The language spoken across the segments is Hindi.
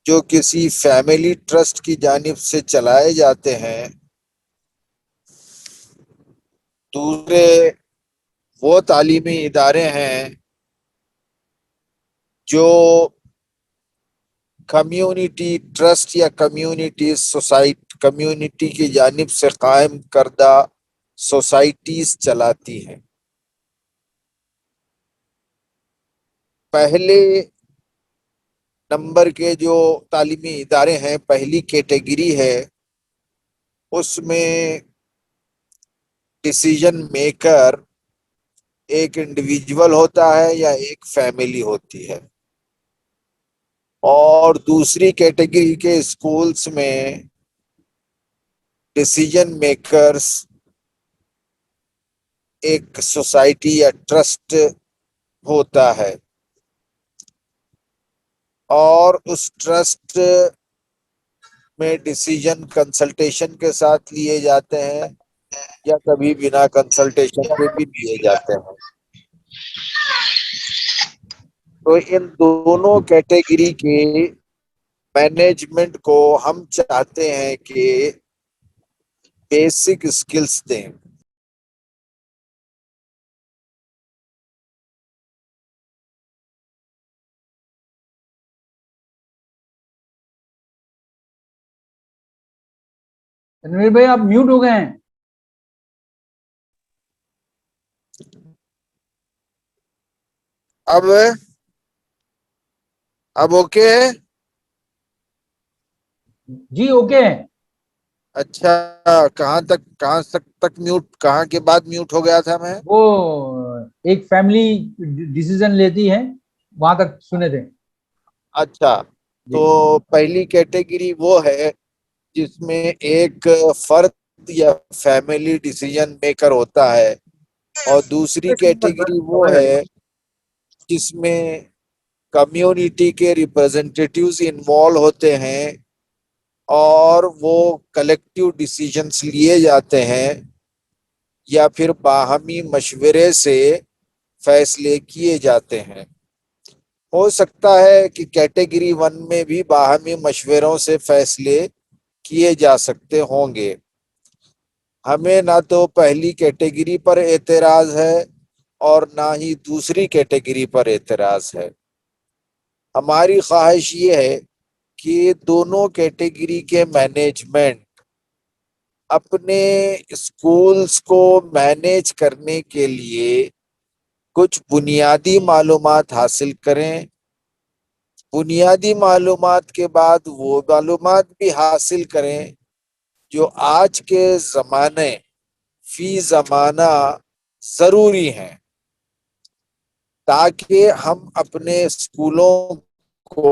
जो किसी फैमिली ट्रस्ट की जानिब से चलाए जाते हैं। दूसरे वो तालीमी इदारे हैं जो कम्युनिटी ट्रस्ट या कम्युनिटी की जानिब से कायम करदा सोसाइटीज चलाती हैं। पहले नंबर के जो तालीमी इदारे हैं, पहली कैटेगरी है, उसमें डिसीजन मेकर एक इंडिविजुअल होता है या एक फैमिली होती है। और दूसरी कैटेगरी के स्कूल्स में डिसीजन मेकर्स एक सोसाइटी या ट्रस्ट होता है और उस ट्रस्ट में डिसीजन कंसल्टेशन के साथ लिए जाते हैं या कभी बिना कंसल्टेशन के भी लिए जाते हैं। तो इन दोनों कैटेगरी के मैनेजमेंट को हम चाहते हैं कि बेसिक स्किल्स दें। रणवीर भाई आप म्यूट हो गए हैं। अब ओके है? जी ओके है। अच्छा, कहाँ तक म्यूट, कहाँ के बाद म्यूट हो गया था मैं? वो एक फैमिली डिसीजन लेती है, वहां तक सुने थे। अच्छा, जी तो पहली कैटेगरी वो है जिसमें एक फर्द या फैमिली डिसीजन मेकर होता है और दूसरी कैटेगरी वो है जिसमें कम्युनिटी के रिप्रेजेंटेटिव्स इन्वॉल्व होते हैं और वो कलेक्टिव डिसीजंस लिए जाते हैं या फिर बाहमी मशवरे से फैसले किए जाते हैं। हो सकता है कि कैटेगरी वन में भी बाहमी मशवरों से फैसले किए जा सकते होंगे। हमें ना तो पहली कैटेगरी पर एतराज है और ना ही दूसरी कैटेगरी पर एतराज है। हमारी ख्वाहिश ये है कि दोनों कैटेगरी के मैनेजमेंट अपने स्कूल्स को मैनेज करने के लिए कुछ बुनियादी मालूमात हासिल करें। बुनियादी मालूमात के बाद वो मालूमात भी हासिल करें जो आज के ज़माने फी ज़माना ज़रूरी हैं, ताकि हम अपने स्कूलों को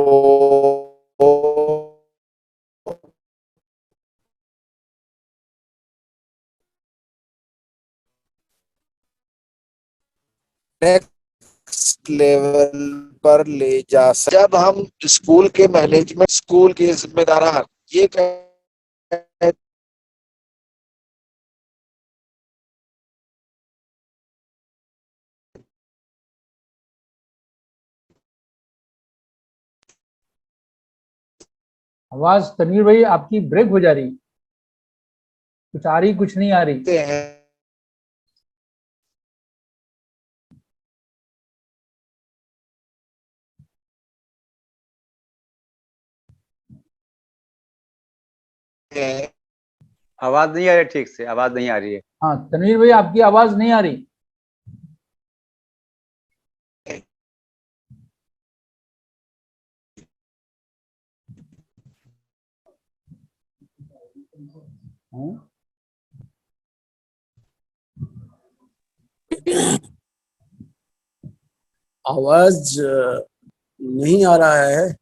नेक्स्ट लेवल पर ले जा सकें। जब हम स्कूल के मैनेजमेंट, स्कूल के जिम्मेदारान ये कहते आवाज तनवीर भाई आपकी ब्रेक हो जा रही, कुछ आ रही कुछ नहीं आ रही। हैं आवाज नहीं आ रही, ठीक से आवाज नहीं आ रही है। हाँ तनवीर भाई आपकी आवाज नहीं आ रही। आवाज नहीं आ रहा है।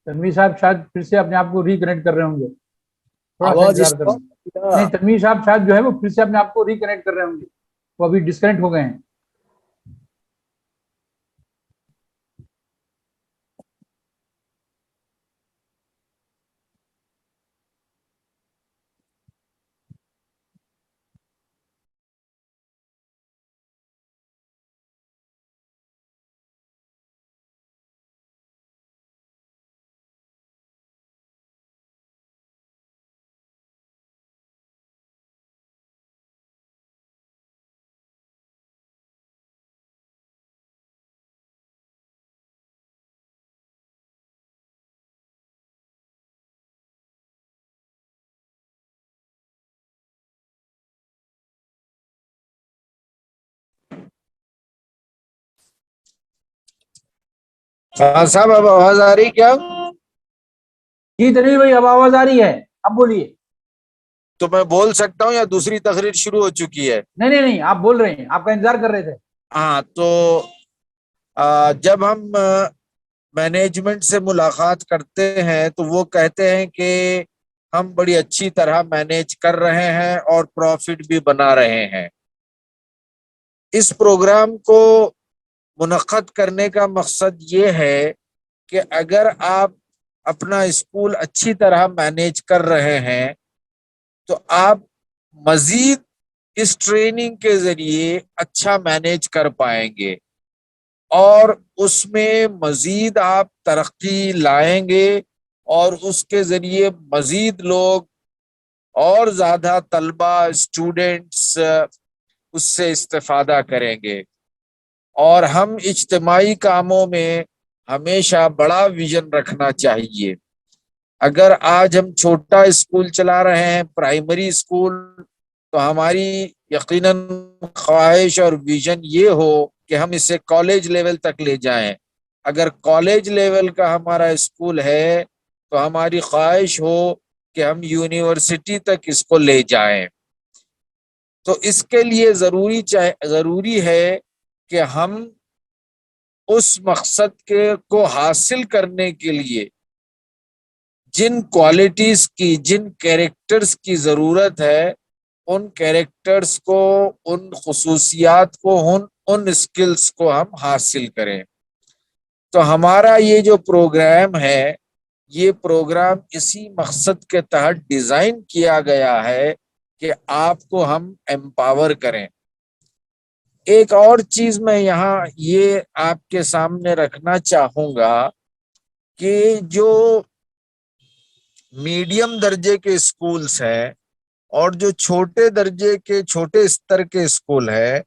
तनवीर साहब शायद फिर से अपने आप को रिकनेक्ट कर रहे होंगे, थोड़ा सा आवाज इंतजार करना। नहीं तनवीर साहब शायद जो है वो फिर से अपने आप को रिकनेक्ट कर रहे होंगे, वो अभी डिस्कनेक्ट हो गए हैं। हाँ साहब, अब आवाज आ रही क्या? जी तनवीर भाई, अब आवाज आ रही है, अब बोलिए। तो मैं बोल सकता हूँ या दूसरी तकरीर शुरू हो चुकी है? नहीं नहीं नहीं, आप बोल रहे हैं, आपका इंतजार कर रहे थे। हाँ, तो जब हम मैनेजमेंट से मुलाकात करते हैं तो वो कहते हैं कि हम बड़ी अच्छी तरह मैनेज कर रहे हैं और प्रॉफिट भी बना रहे हैं। इस प्रोग्राम को मुनक्कद करने का मकसद ये है कि अगर आप अपना स्कूल अच्छी तरह मैनेज कर रहे हैं तो आप मजीद इस ट्रेनिंग के जरिए अच्छा मैनेज कर पाएंगे और उसमें मजीद आप तरक्की लाएंगे और उसके जरिए मजीद लोग और ज्यादा तलबा स्टूडेंट्स उससे इस्तेफादा करेंगे। और हम इज्तिमाई कामों में हमेशा बड़ा विजन रखना चाहिए। अगर आज हम छोटा स्कूल चला रहे हैं, प्राइमरी स्कूल, तो हमारी यकीनन ख्वाहिश और विजन ये हो कि हम इसे कॉलेज लेवल तक ले जाएं। अगर कॉलेज लेवल का हमारा स्कूल है तो हमारी ख्वाहिश हो कि हम यूनिवर्सिटी तक इसको ले जाएं। तो इसके लिए जरूरी है कि हम उस मकसद के को हासिल करने के लिए जिन क्वालिटीज की, जिन कैरेक्टर्स की जरूरत है, उन कैरेक्टर्स को, उन खुसूसियात को, उन स्किल्स को हम हासिल करें। तो हमारा ये जो प्रोग्राम है, ये प्रोग्राम इसी मकसद के तहत डिजाइन किया गया है कि आपको हम एम्पावर करें। एक और चीज मैं यहाँ ये आपके सामने रखना चाहूंगा कि जो मीडियम दर्जे के स्कूल्स हैं और जो छोटे दर्जे के, छोटे स्तर के स्कूल है,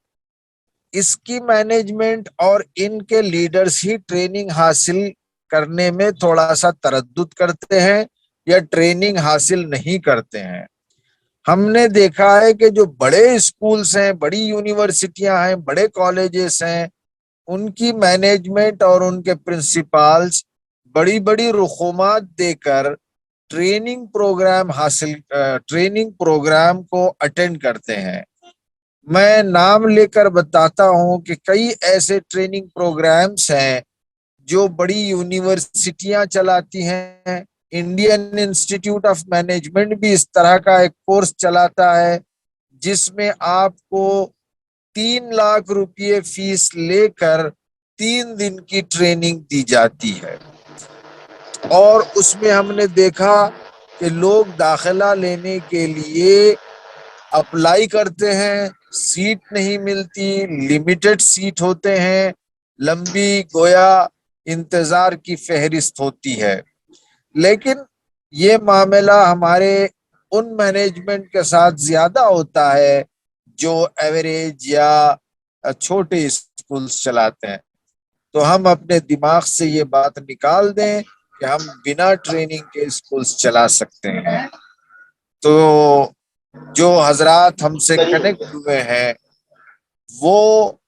इसकी मैनेजमेंट और इनके लीडर्स ही ट्रेनिंग हासिल करने में थोड़ा सा तरद्दुद करते हैं या ट्रेनिंग हासिल नहीं करते हैं। हमने देखा है कि जो बड़े स्कूल्स हैं, बड़ी यूनिवर्सिटियां हैं, बड़े कॉलेजेस हैं, उनकी मैनेजमेंट और उनके प्रिंसिपल्स बड़ी बड़ी रुखुमात देकर ट्रेनिंग प्रोग्राम को अटेंड करते हैं। मैं नाम लेकर बताता हूं कि कई ऐसे ट्रेनिंग प्रोग्राम्स हैं जो बड़ी यूनिवर्सिटियां चलाती हैं। इंडियन इंस्टीट्यूट ऑफ मैनेजमेंट भी इस तरह का एक कोर्स चलाता है जिसमें आपको 3 लाख रुपये फीस लेकर 3 दिन की ट्रेनिंग दी जाती है। और उसमें हमने देखा कि लोग दाखिला लेने के लिए अप्लाई करते हैं, सीट नहीं मिलती, लिमिटेड सीट होते हैं, लंबी गोया इंतजार की फहरिस्त होती है। लेकिन ये मामला हमारे उन मैनेजमेंट के साथ ज्यादा होता है जो एवरेज या छोटे स्कूल्स चलाते हैं। तो हम अपने दिमाग से ये बात निकाल दें कि हम बिना ट्रेनिंग के स्कूल्स चला सकते हैं। तो जो हजरात हमसे कनेक्ट हुए हैं वो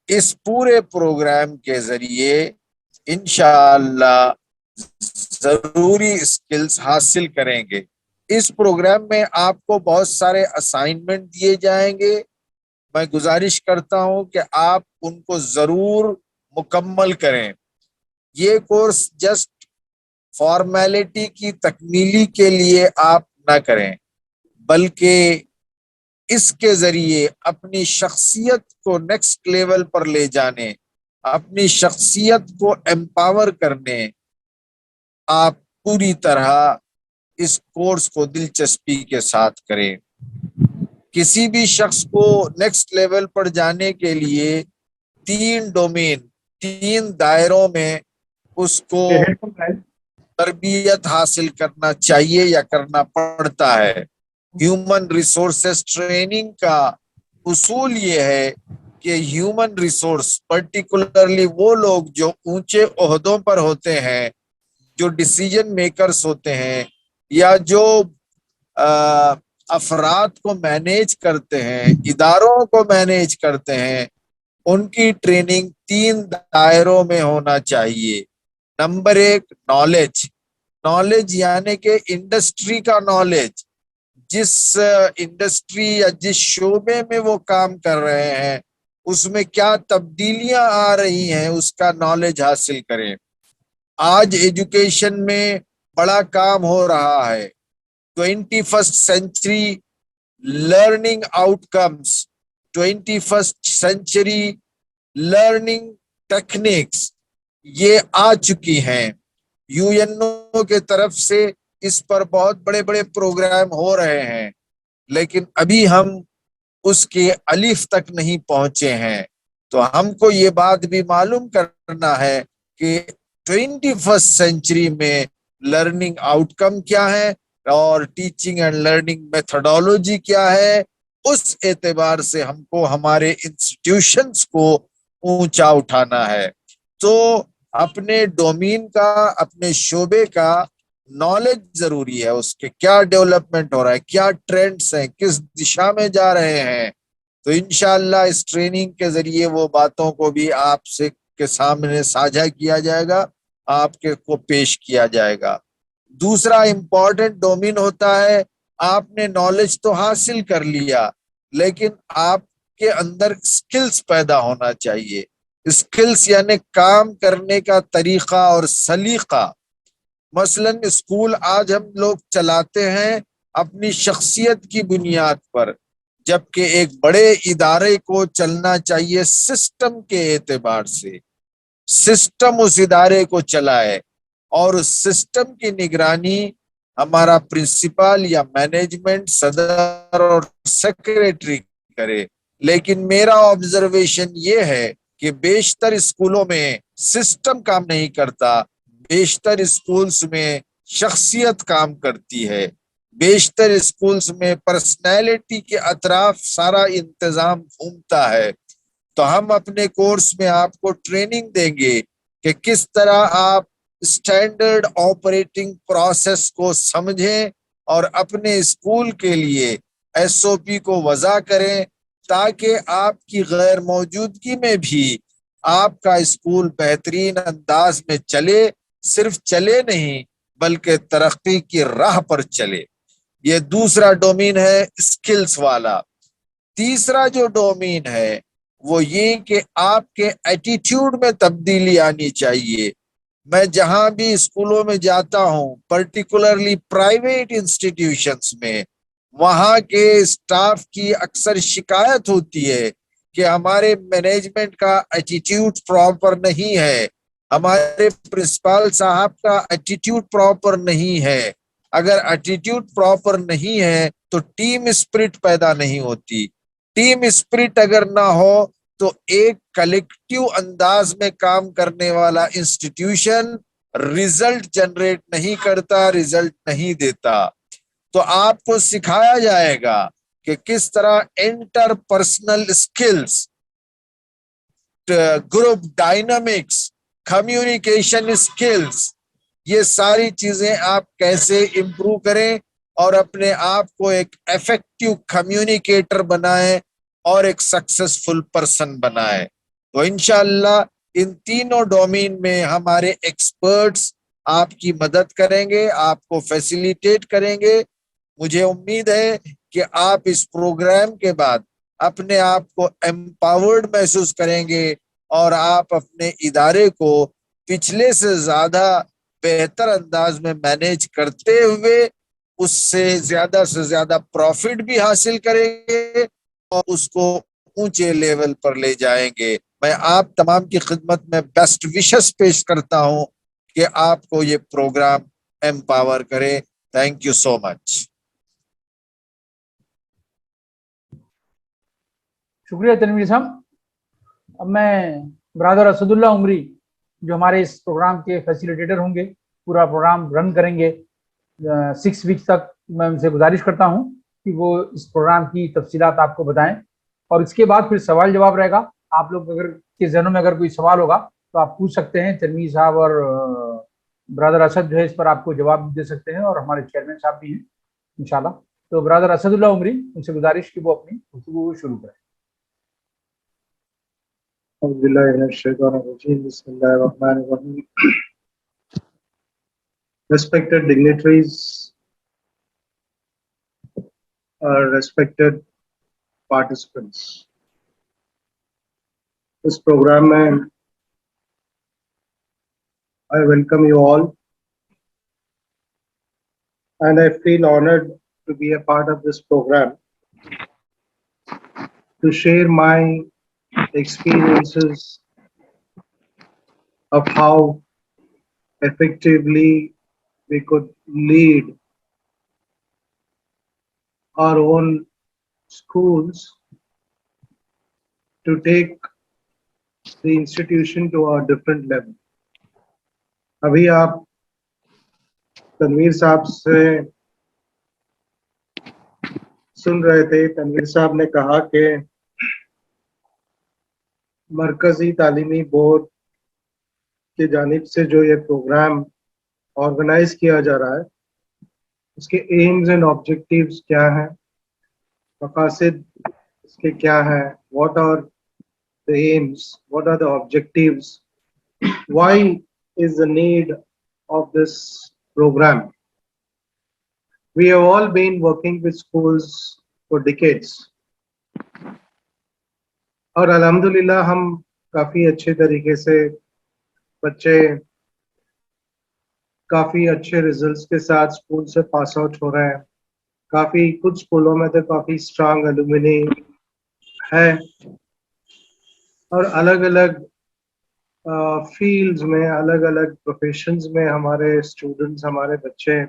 इस पूरे प्रोग्राम के जरिए इंशाअल्लाह जरूरी स्किल्स हासिल करेंगे। इस प्रोग्राम में आपको बहुत सारे असाइनमेंट दिए जाएंगे। मैं गुजारिश करता हूं कि आप उनको जरूर मुकम्मल करें। ये कोर्स जस्ट फॉर्मेलिटी की तकमीली के लिए आप ना करें, बल्कि इसके जरिए अपनी शख्सियत को नेक्स्ट लेवल पर ले जाने, अपनी शख्सियत को एम्पावर करने आप पूरी तरह इस कोर्स को दिलचस्पी के साथ करें। किसी भी शख्स को नेक्स्ट लेवल पर जाने के लिए 3 डोमेन, 3 दायरों में उसको तरबियत हासिल करना चाहिए या करना पड़ता है। ह्यूमन रिसोर्सेस ट्रेनिंग का उसूल ये है कि ह्यूमन रिसोर्स, पर्टिकुलरली वो लोग जो ऊंचे ओहदों पर होते हैं, जो डिसीजन मेकर्स होते हैं या जो अफराद को मैनेज करते हैं, इदारों को मैनेज करते हैं, उनकी ट्रेनिंग 3 दायरों में होना चाहिए। नंबर एक नॉलेज, नॉलेज यानी कि इंडस्ट्री का नॉलेज, जिस इंडस्ट्री या जिस शोबे में वो काम कर रहे हैं उसमें क्या तब्दीलियां आ रही हैं उसका नॉलेज हासिल करें। आज एजुकेशन में बड़ा काम हो रहा है। 21st century learning outcomes, 21st century learning techniques ये आ चुकी हैं। यूएनओ के तरफ से इस पर बहुत बड़े बड़े प्रोग्राम हो रहे हैं, लेकिन अभी हम उसके अलिफ तक नहीं पहुंचे हैं। तो हमको ये बात भी मालूम करना है कि 21st सेंचुरी में लर्निंग आउटकम क्या है और टीचिंग एंड लर्निंग मेथोडोलॉजी क्या है। उस एतबार से हमको हमारे इंस्टीट्यूशंस को ऊंचा उठाना है। तो अपने डोमेन का, अपने शोबे का नॉलेज जरूरी है, उसके क्या डेवलपमेंट हो रहा है, क्या ट्रेंड्स हैं, किस दिशा में जा रहे हैं। तो इंशाअल्लाह इस ट्रेनिंग के जरिए वो बातों को भी आपसे के सामने साझा किया जाएगा, आपके को पेश किया जाएगा। दूसरा इंपॉर्टेंट डोमेन होता है, आपने नॉलेज तो हासिल कर लिया लेकिन आपके अंदर स्किल्स पैदा होना चाहिए। स्किल्स यानी काम करने का तरीका और सलीका। मसलन स्कूल आज हम लोग चलाते हैं अपनी शख्सियत की बुनियाद पर, जबकि एक बड़े इदारे को चलना चाहिए सिस्टम के एतबार से। सिस्टम उस इदारे को चलाए और उस सिस्टम की निगरानी हमारा प्रिंसिपल या मैनेजमेंट, सदर और सेक्रेटरी करे। लेकिन मेरा ऑब्जर्वेशन ये है कि बेशतर स्कूलों में सिस्टम काम नहीं करता, बेशतर स्कूल्स में शख्सियत काम करती है। बेशतर स्कूल्स में पर्सनैलिटी के अतराफ सारा इंतजाम घूमता है। तो हम अपने कोर्स में आपको ट्रेनिंग देंगे कि किस तरह आप स्टैंडर्ड ऑपरेटिंग प्रोसेस को समझें और अपने स्कूल के लिए एसओपी को वज़ा करें, ताकि आपकी गैर मौजूदगी में भी आपका स्कूल बेहतरीन अंदाज में चले। सिर्फ चले नहीं बल्कि तरक्की की राह पर चले। ये दूसरा डोमेन है स्किल्स वाला। तीसरा जो डोमेन है वो ये कि आपके एटीट्यूड में तब्दीली आनी चाहिए। मैं जहां भी स्कूलों में जाता हूं, पर्टिकुलरली प्राइवेट इंस्टीट्यूशंस में, वहां के स्टाफ की अक्सर शिकायत होती है कि हमारे मैनेजमेंट का एटीट्यूड प्रॉपर नहीं है, हमारे प्रिंसिपल साहब का एटीट्यूड प्रॉपर नहीं है। अगर एटीट्यूड प्रॉपर नहीं है तो टीम स्पिरिट पैदा नहीं होती। टीम स्पिरिट अगर ना हो तो एक कलेक्टिव अंदाज में काम करने वाला इंस्टीट्यूशन रिजल्ट जनरेट नहीं करता, रिजल्ट नहीं देता। तो आपको सिखाया जाएगा कि किस तरह interpersonal skills, group dynamics, communication skills, ये सारी चीजें आप कैसे इंप्रूव करें और अपने आप को एक इफेक्टिव कम्युनिकेटर बनाएं और एक सक्सेसफुल पर्सन बनाएं। तो इंशाअल्लाह इन तीनों डोमेन में हमारे एक्सपर्ट्स आपकी मदद करेंगे, आपको फैसिलिटेट करेंगे। मुझे उम्मीद है कि आप इस प्रोग्राम के बाद अपने आप को एम्पावर्ड महसूस करेंगे और आप अपने इदारे को पिछले से ज्यादा बेहतर अंदाज में मैनेज करते हुए उससे से ज्यादा प्रॉफिट भी हासिल करेंगे और उसको ऊंचे लेवल पर ले जाएंगे। मैं आप तमाम की खिदमत में बेस्ट विशेस पेश करता हूं कि आपको ये प्रोग्राम एम्पावर करे। Thank you so much. शुक्रिया तनवीर साहब। अब मैं ब्रदर असदुल्ला उमरी, जो हमारे इस प्रोग्राम के फैसिलिटेटर होंगे, पूरा प्रोग्राम रन करेंगे 6 वीक्स तक, मैं उनसे गुजारिश करता हूं कि वो इस प्रोग्राम की तफसीलात आपको बताएं और इसके बाद फिर सवाल जवाब रहेगा। आप लोग अगर के जहनों में अगर कोई सवाल होगा तो आप पूछ सकते हैं। तनवीर साहब और ब्रदर असद जो है इस पर आपको जवाब दे सकते हैं और हमारे चेयरमैन साहब भी हैं इंशाल्लाह। तो ब्रदर असदुल्ला उमरी, उनसे गुजारिश कि वो अपनी गुफ्तगू शुरू करें। बिस्मिल्लाहिर्रहमानिर्रहीम। respected dignitaries, respected participants. This program में I welcome you all, and I feel honored to be a part of this program to share my experiences of how effectively we could lead our own schools to take the institution to a different level. अभी आप तनवीर साहब से सुन रहे थे, तनवीर साहब ने कहा कि मरकजी तालीमी बोर्ड की जानिब से जो ये प्रोग्राम ऑर्गेनाइज किया जा रहा है, उसके एम्स एंड ऑब्जेक्टिव्स क्या हैं, मकासद इसके क्या हैं, what are the aims, what are the objectives, why is the need of this program. We have all been working with schools for decades. और अल्हम्दुलिल्लाह हम काफी अच्छे तरीके से बच्चे काफी अच्छे रिजल्ट्स के साथ स्कूल से पास आउट हो रहे हैं. काफी कुछ स्कूलों में तो काफी स्ट्रांग एलुमनी है और अलग अलग फील्ड्स में, अलग अलग प्रोफेशंस में हमारे स्टूडेंट्स, हमारे बच्चे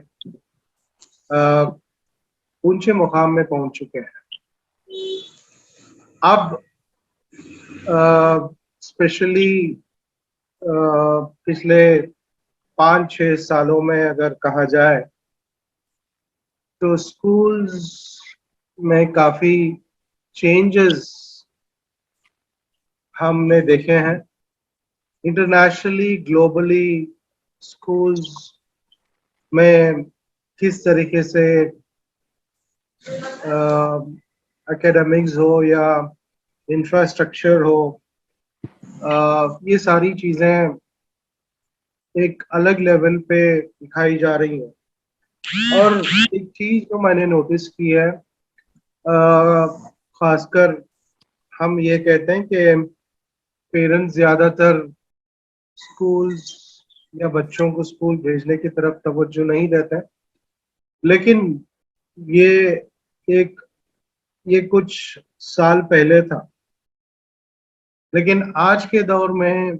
ऊंचे मुकाम में पहुंच चुके हैं. अब स्पेशली पिछले 5-6 सालों में अगर कहा जाए तो स्कूल्स में काफी चेंजेस हमने देखे हैं. इंटरनेशनली, ग्लोबली स्कूल्स में किस तरीके से एकेडमिक्स हो या इंफ्रास्ट्रक्चर हो, ये सारी चीज़ें एक अलग लेवल पे दिखाई जा रही हैं. और एक चीज़ जो मैंने नोटिस की है, खासकर हम ये कहते हैं कि पेरेंट्स ज़्यादातर स्कूल्स या बच्चों को स्कूल भेजने की तरफ तवज्जो नहीं देते, लेकिन ये कुछ साल पहले था. लेकिन आज के दौर में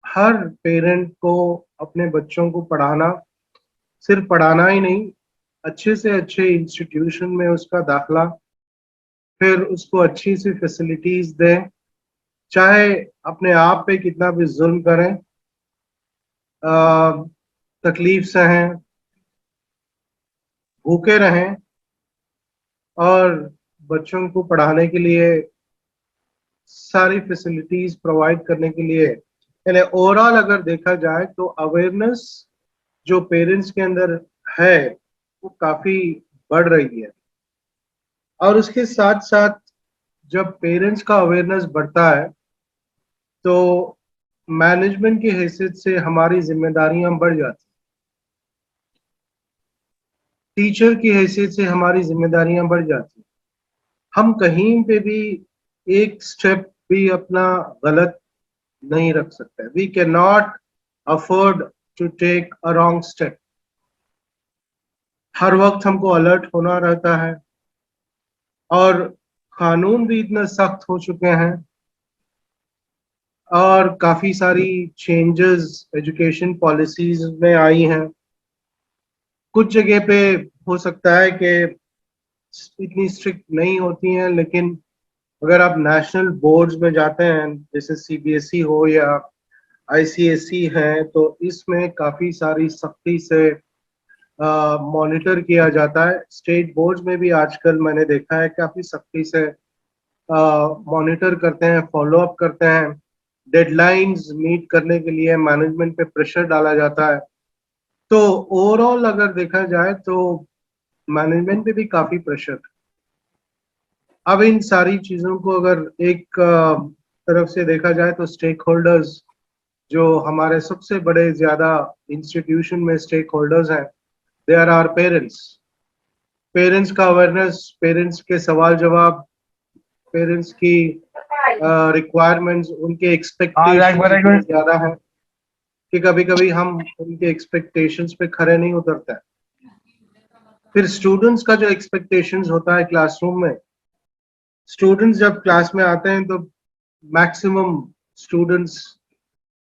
हर पेरेंट को अपने बच्चों को पढ़ाना, सिर्फ पढ़ाना ही नहीं, अच्छे से अच्छे इंस्टीट्यूशन में उसका दाखला, फिर उसको अच्छी सी फैसिलिटीज दें, चाहे अपने आप पे कितना भी जुल्म करें, तकलीफ सहें, भूखे रहें, और बच्चों को पढ़ाने के लिए सारी फैसिलिटीज प्रोवाइड करने के लिए, यानी ओवरऑल अगर देखा जाए तो अवेयरनेस जो पेरेंट्स के अंदर है वो काफी बढ़ रही है. और उसके साथ साथ जब पेरेंट्स का अवेयरनेस बढ़ता है तो मैनेजमेंट की हैसियत से हमारी जिम्मेदारियां बढ़ जाती हैं, टीचर की हैसियत से हमारी जिम्मेदारियां बढ़ जाती हैं. हम कहीं पे भी एक स्टेप भी अपना गलत नहीं रख सकते. We can not afford to take a wrong step. हर वक्त हमको अलर्ट होना रहता है और कानून भी इतने सख्त हो चुके हैं और काफी सारी चेंजेस एजुकेशन पॉलिसीज में आई हैं. कुछ जगह पे हो सकता है कि इतनी स्ट्रिक्ट नहीं होती हैं, लेकिन अगर आप नेशनल बोर्ड्स में जाते हैं, जैसे सीबीएसई हो या आईसीएसई है, तो इसमें काफी सारी सख्ती से मॉनिटर किया जाता है. स्टेट बोर्ड्स में भी आजकल मैंने देखा है काफी सख्ती से मॉनिटर करते हैं, फॉलो अप करते हैं. डेडलाइंस मीट करने के लिए मैनेजमेंट पे प्रेशर डाला जाता है. तो ओवरऑल अगर देखा जाए तो मैनेजमेंट पे भी काफी प्रेशर. अब इन सारी चीजों को अगर एक तरफ से देखा जाए तो स्टेक होल्डर्स जो हमारे सबसे बड़े ज्यादा इंस्टीट्यूशन में स्टेक होल्डर्स हैं, they are our parents. Parents का अवेयरनेस, पेरेंट्स के सवाल जवाब, पेरेंट्स की रिक्वायरमेंट्स, उनके एक्सपेक्टेशन ज्यादा है कि कभी कभी हम उनके एक्सपेक्टेशंस पे खरे नहीं उतरते हैं। फिर स्टूडेंट्स का जो एक्सपेक्टेशंस होता है क्लासरूम में, स्टूडेंट्स जब क्लास में आते हैं तो मैक्सिमम स्टूडेंट्स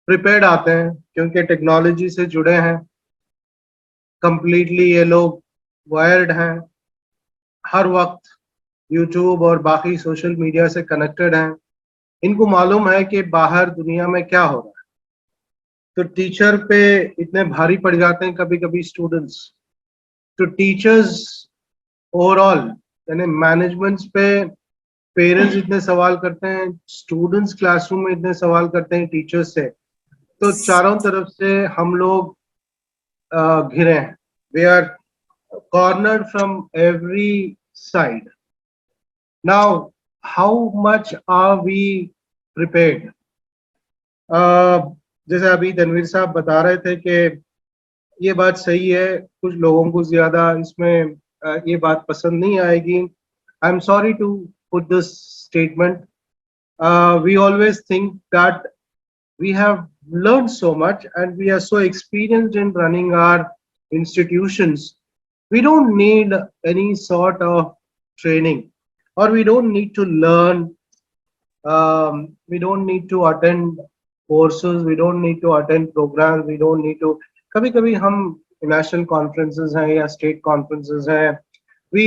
प्रिपेयर्ड आते हैं क्योंकि टेक्नोलॉजी से जुड़े हैं, कंप्लीटली ये लोग वायर्ड हैं, हर वक्त यूट्यूब और बाकी सोशल मीडिया से कनेक्टेड हैं, इनको मालूम है कि बाहर दुनिया में क्या हो रहा है। तो टीचर पे इतने भारी पड़ जाते हैं कभी कभी स्टूडेंट्स, तो टीचर्स ओवरऑल यानी मैनेजमेंट्स पे पेरेंट्स इतने सवाल करते हैं, स्टूडेंट्स क्लासरूम में इतने सवाल करते हैं टीचर्स से, तो चारों तरफ से हम लोग घिरे हैं। We are cornered from every side. Now how much are we prepared? जैसे अभी तनवीर साहब बता रहे थे कि ये बात सही है, कुछ लोगों को ज्यादा इसमें ये बात पसंद नहीं आएगी। I am sorry to put this statement. We always think that we have learned so much and we are so experienced in running our institutions. We don't need any sort of training, or we don't need to learn. We don't need to attend courses. We don't need to attend programs. We don't need to. कभी कभी हम national conferences हैं या state conferences हैं, we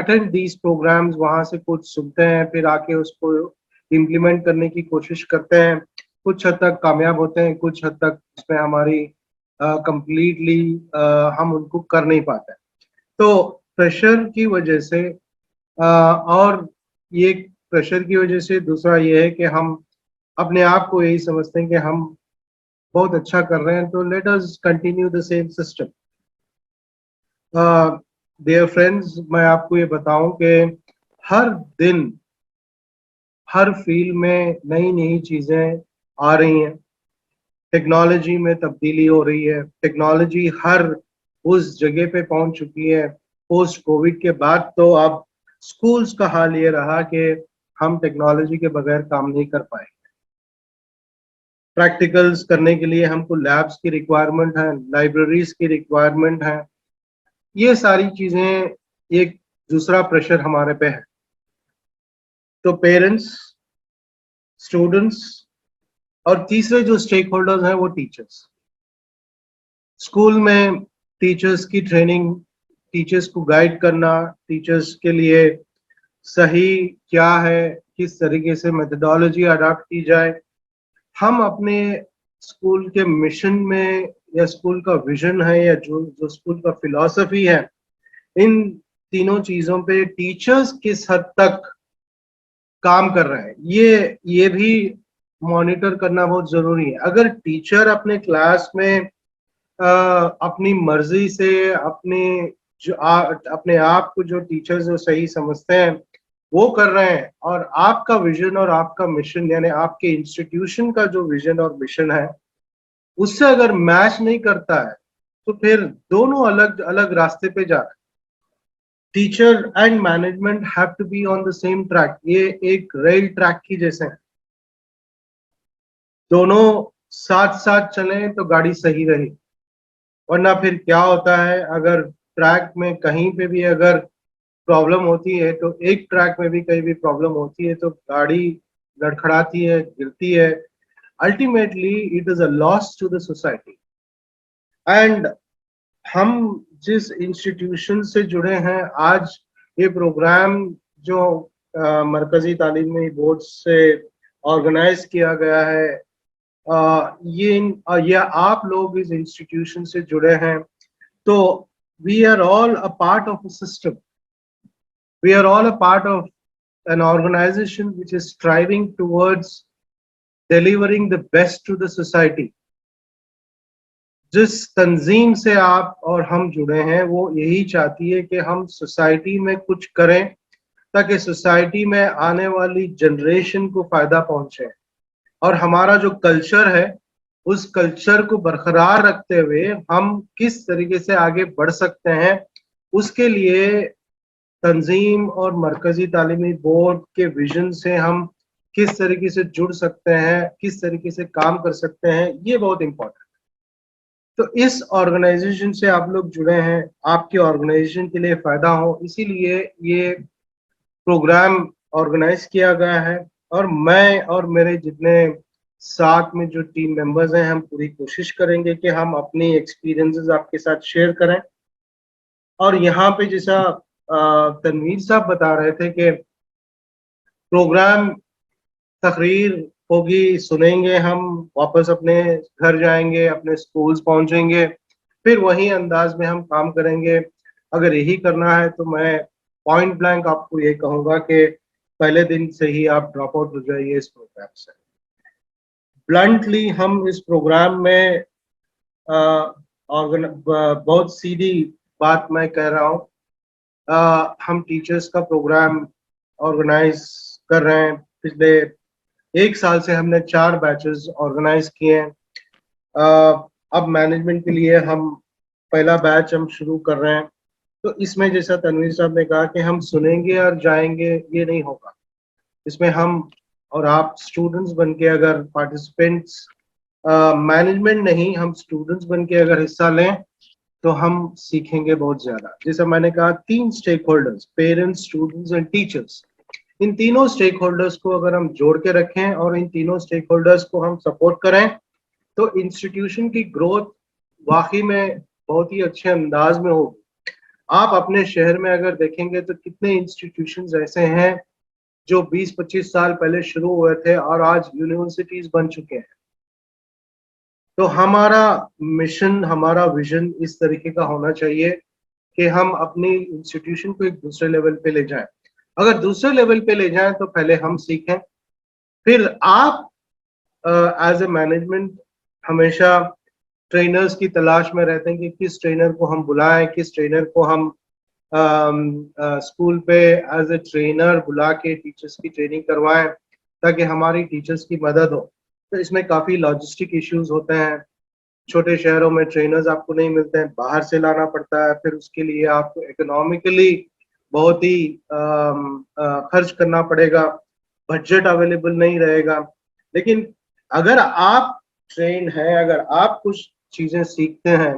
attend these programs, वहाँ से कुछ सुनते हैं, फिर आके उसको implement करने की कोशिश करते हैं, कुछ हद तक कामयाब होते हैं, कुछ हद तक इसमें हमारी कंप्लीटली हम उनको कर नहीं पाते। तो प्रेशर की वजह से और ये प्रेशर की वजह से दूसरा ये है कि हम अपने आप को यही समझते हैं कि हम बहुत अच्छा कर रहे हैं, तो let us continue the same system. Dear friends, मैं आपको ये बताऊं कि हर दिन हर फील्ड में नई नई चीजें आ रही हैं, टेक्नोलॉजी में तब्दीली हो रही है, टेक्नोलॉजी हर उस जगह पे पहुंच चुकी है। पोस्ट कोविड के बाद तो अब स्कूल्स का हाल ये रहा कि हम टेक्नोलॉजी के बगैर काम नहीं कर पाएंगे। प्रैक्टिकल्स करने के लिए हमको लैब्स की रिक्वायरमेंट है, लाइब्रेरीज की रिक्वायरमेंट है, ये सारी चीजें एक दूसरा प्रेशर हमारे पे है। तो पेरेंट्स, स्टूडेंट्स और तीसरे जो स्टेक होल्डर्स हैं वो टीचर्स। स्कूल में टीचर्स की ट्रेनिंग, टीचर्स को गाइड करना, टीचर्स के लिए सही क्या है, किस तरीके से मेथडोलॉजी अडॉप्ट की जाए। हम अपने स्कूल के मिशन में या स्कूल का विजन है या जो स्कूल का फिलॉसफी है, इन तीनों चीजों पे टीचर्स किस हद तक काम कर रहे हैं ये भी मॉनिटर करना बहुत जरूरी है। अगर टीचर अपने क्लास में अपनी मर्जी से अपने आप को जो टीचर्स जो सही समझते हैं वो कर रहे हैं, और आपका विजन और आपका मिशन यानी आपके इंस्टीट्यूशन का जो विजन और मिशन है उससे अगर मैच नहीं करता है तो फिर दोनों अलग अलग रास्ते पे जा रहे हैं। Teacher and management have to be on the same track. ये एक रेल ट्रैक की जैसे है, दोनों साथ साथ चलें तो गाड़ी सही रही, वरना फिर क्या होता है, अगर ट्रैक में कहीं पे भी अगर प्रॉब्लम होती है तो एक ट्रैक में भी कहीं भी प्रॉब्लम होती है तो गाड़ी लड़खड़ाती है, गिरती है, ultimately it is a loss to the society. And हम जिस इंस्टीट्यूशन से जुड़े हैं, आज ये प्रोग्राम जो मरकजी तालीमी बोर्ड से ऑर्गेनाइज किया गया है, ये आप लोग इस इंस्टीट्यूशन से जुड़े हैं, तो we are all a part of a system, we are all a part of an organization which is striving towards delivering the best to the society। जिस तंजीम से आप और हम जुड़े हैं वो यही चाहती है कि हम सोसाइटी में कुछ करें ताकि सोसाइटी में आने वाली जनरेशन को फायदा पहुंचे। और हमारा जो कल्चर है उस कल्चर को बरकरार रखते हुए हम किस तरीके से आगे बढ़ सकते हैं, उसके लिए तंजीम और मरकजी तालीमी बोर्ड के विजन से हम किस तरीके से जुड़ सकते हैं, किस तरीके से काम कर सकते हैं, ये बहुत इम्पोर्टेंट है। तो इस ऑर्गेनाइजेशन से आप लोग जुड़े हैं, आपके ऑर्गेनाइजेशन के लिए फायदा हो, इसीलिए ये प्रोग्राम ऑर्गेनाइज किया गया है। और मैं और मेरे जितने साथ में जो टीम मेंबर्स हैं, हम पूरी कोशिश करेंगे कि हम अपनी एक्सपीरियंसेस आपके साथ शेयर करें। और यहाँ पे जैसा तनवीर साहब बता रहे थे कि प्रोग्राम तकरीर होगी, सुनेंगे, हम वापस अपने घर जाएंगे, अपने स्कूल्स पहुंचेंगे, फिर वही अंदाज में हम काम करेंगे। अगर यही करना है तो मैं पॉइंट ब्लैंक आपको ये कहूंगा कि पहले दिन से ही आप ड्रॉप आउट हो जाइए इस प्रोग्राम से। ब्लंटली हम इस प्रोग्राम में बहुत सीधी बात मैं कह रहा हूँ, हम टीचर्स का प्रोग्राम ऑर्गेनाइज कर रहे हैं। पिछले 1 साल से हमने 4 बैचेस ऑर्गेनाइज किए हैं। अब मैनेजमेंट के लिए हम पहला बैच हम शुरू कर रहे हैं। तो इसमें जैसा तनवीर साहब ने कहा कि हम सुनेंगे और जाएंगे, ये नहीं होगा। इसमें हम और आप स्टूडेंट्स बन के अगर पार्टिसिपेंट्स, मैनेजमेंट नहीं, हम स्टूडेंट्स बन के अगर हिस्सा लें तो हम सीखेंगे बहुत ज्यादा। जैसा मैंने कहा, 3 stakeholders, parents, students and teachers, इन तीनों स्टेक होल्डर्स को अगर हम जोड़ के रखें और इन तीनों स्टेक होल्डर्स को हम सपोर्ट करें तो इंस्टीट्यूशन की ग्रोथ वाकई में बहुत ही अच्छे अंदाज में होगी। आप अपने शहर में अगर देखेंगे तो कितने इंस्टीट्यूशंस ऐसे हैं जो 20-25 साल पहले शुरू हुए थे और आज यूनिवर्सिटीज बन चुके हैं। तो हमारा मिशन, हमारा विजन इस तरीके का होना चाहिए कि हम अपनी इंस्टीट्यूशन को एक दूसरे लेवल पे ले जाएं। अगर दूसरे लेवल पे ले जाएं तो पहले हम सीखें, फिर आप एज ए मैनेजमेंट हमेशा ट्रेनर्स की तलाश में रहते हैं कि किस ट्रेनर को हम बुलाएं, किस ट्रेनर को हम स्कूल पे एज ए ट्रेनर बुला के टीचर्स की ट्रेनिंग करवाएं ताकि हमारी टीचर्स की मदद हो। तो इसमें काफ़ी लॉजिस्टिक इश्यूज होते हैं। छोटे शहरों में ट्रेनर्स आपको नहीं मिलते हैं, बाहर से लाना पड़ता है, फिर उसके लिए आपको इकोनॉमिकली बहुत ही खर्च करना पड़ेगा, बजट अवेलेबल नहीं रहेगा। लेकिन अगर आप ट्रेन हैं, अगर आप कुछ चीज़ें सीखते हैं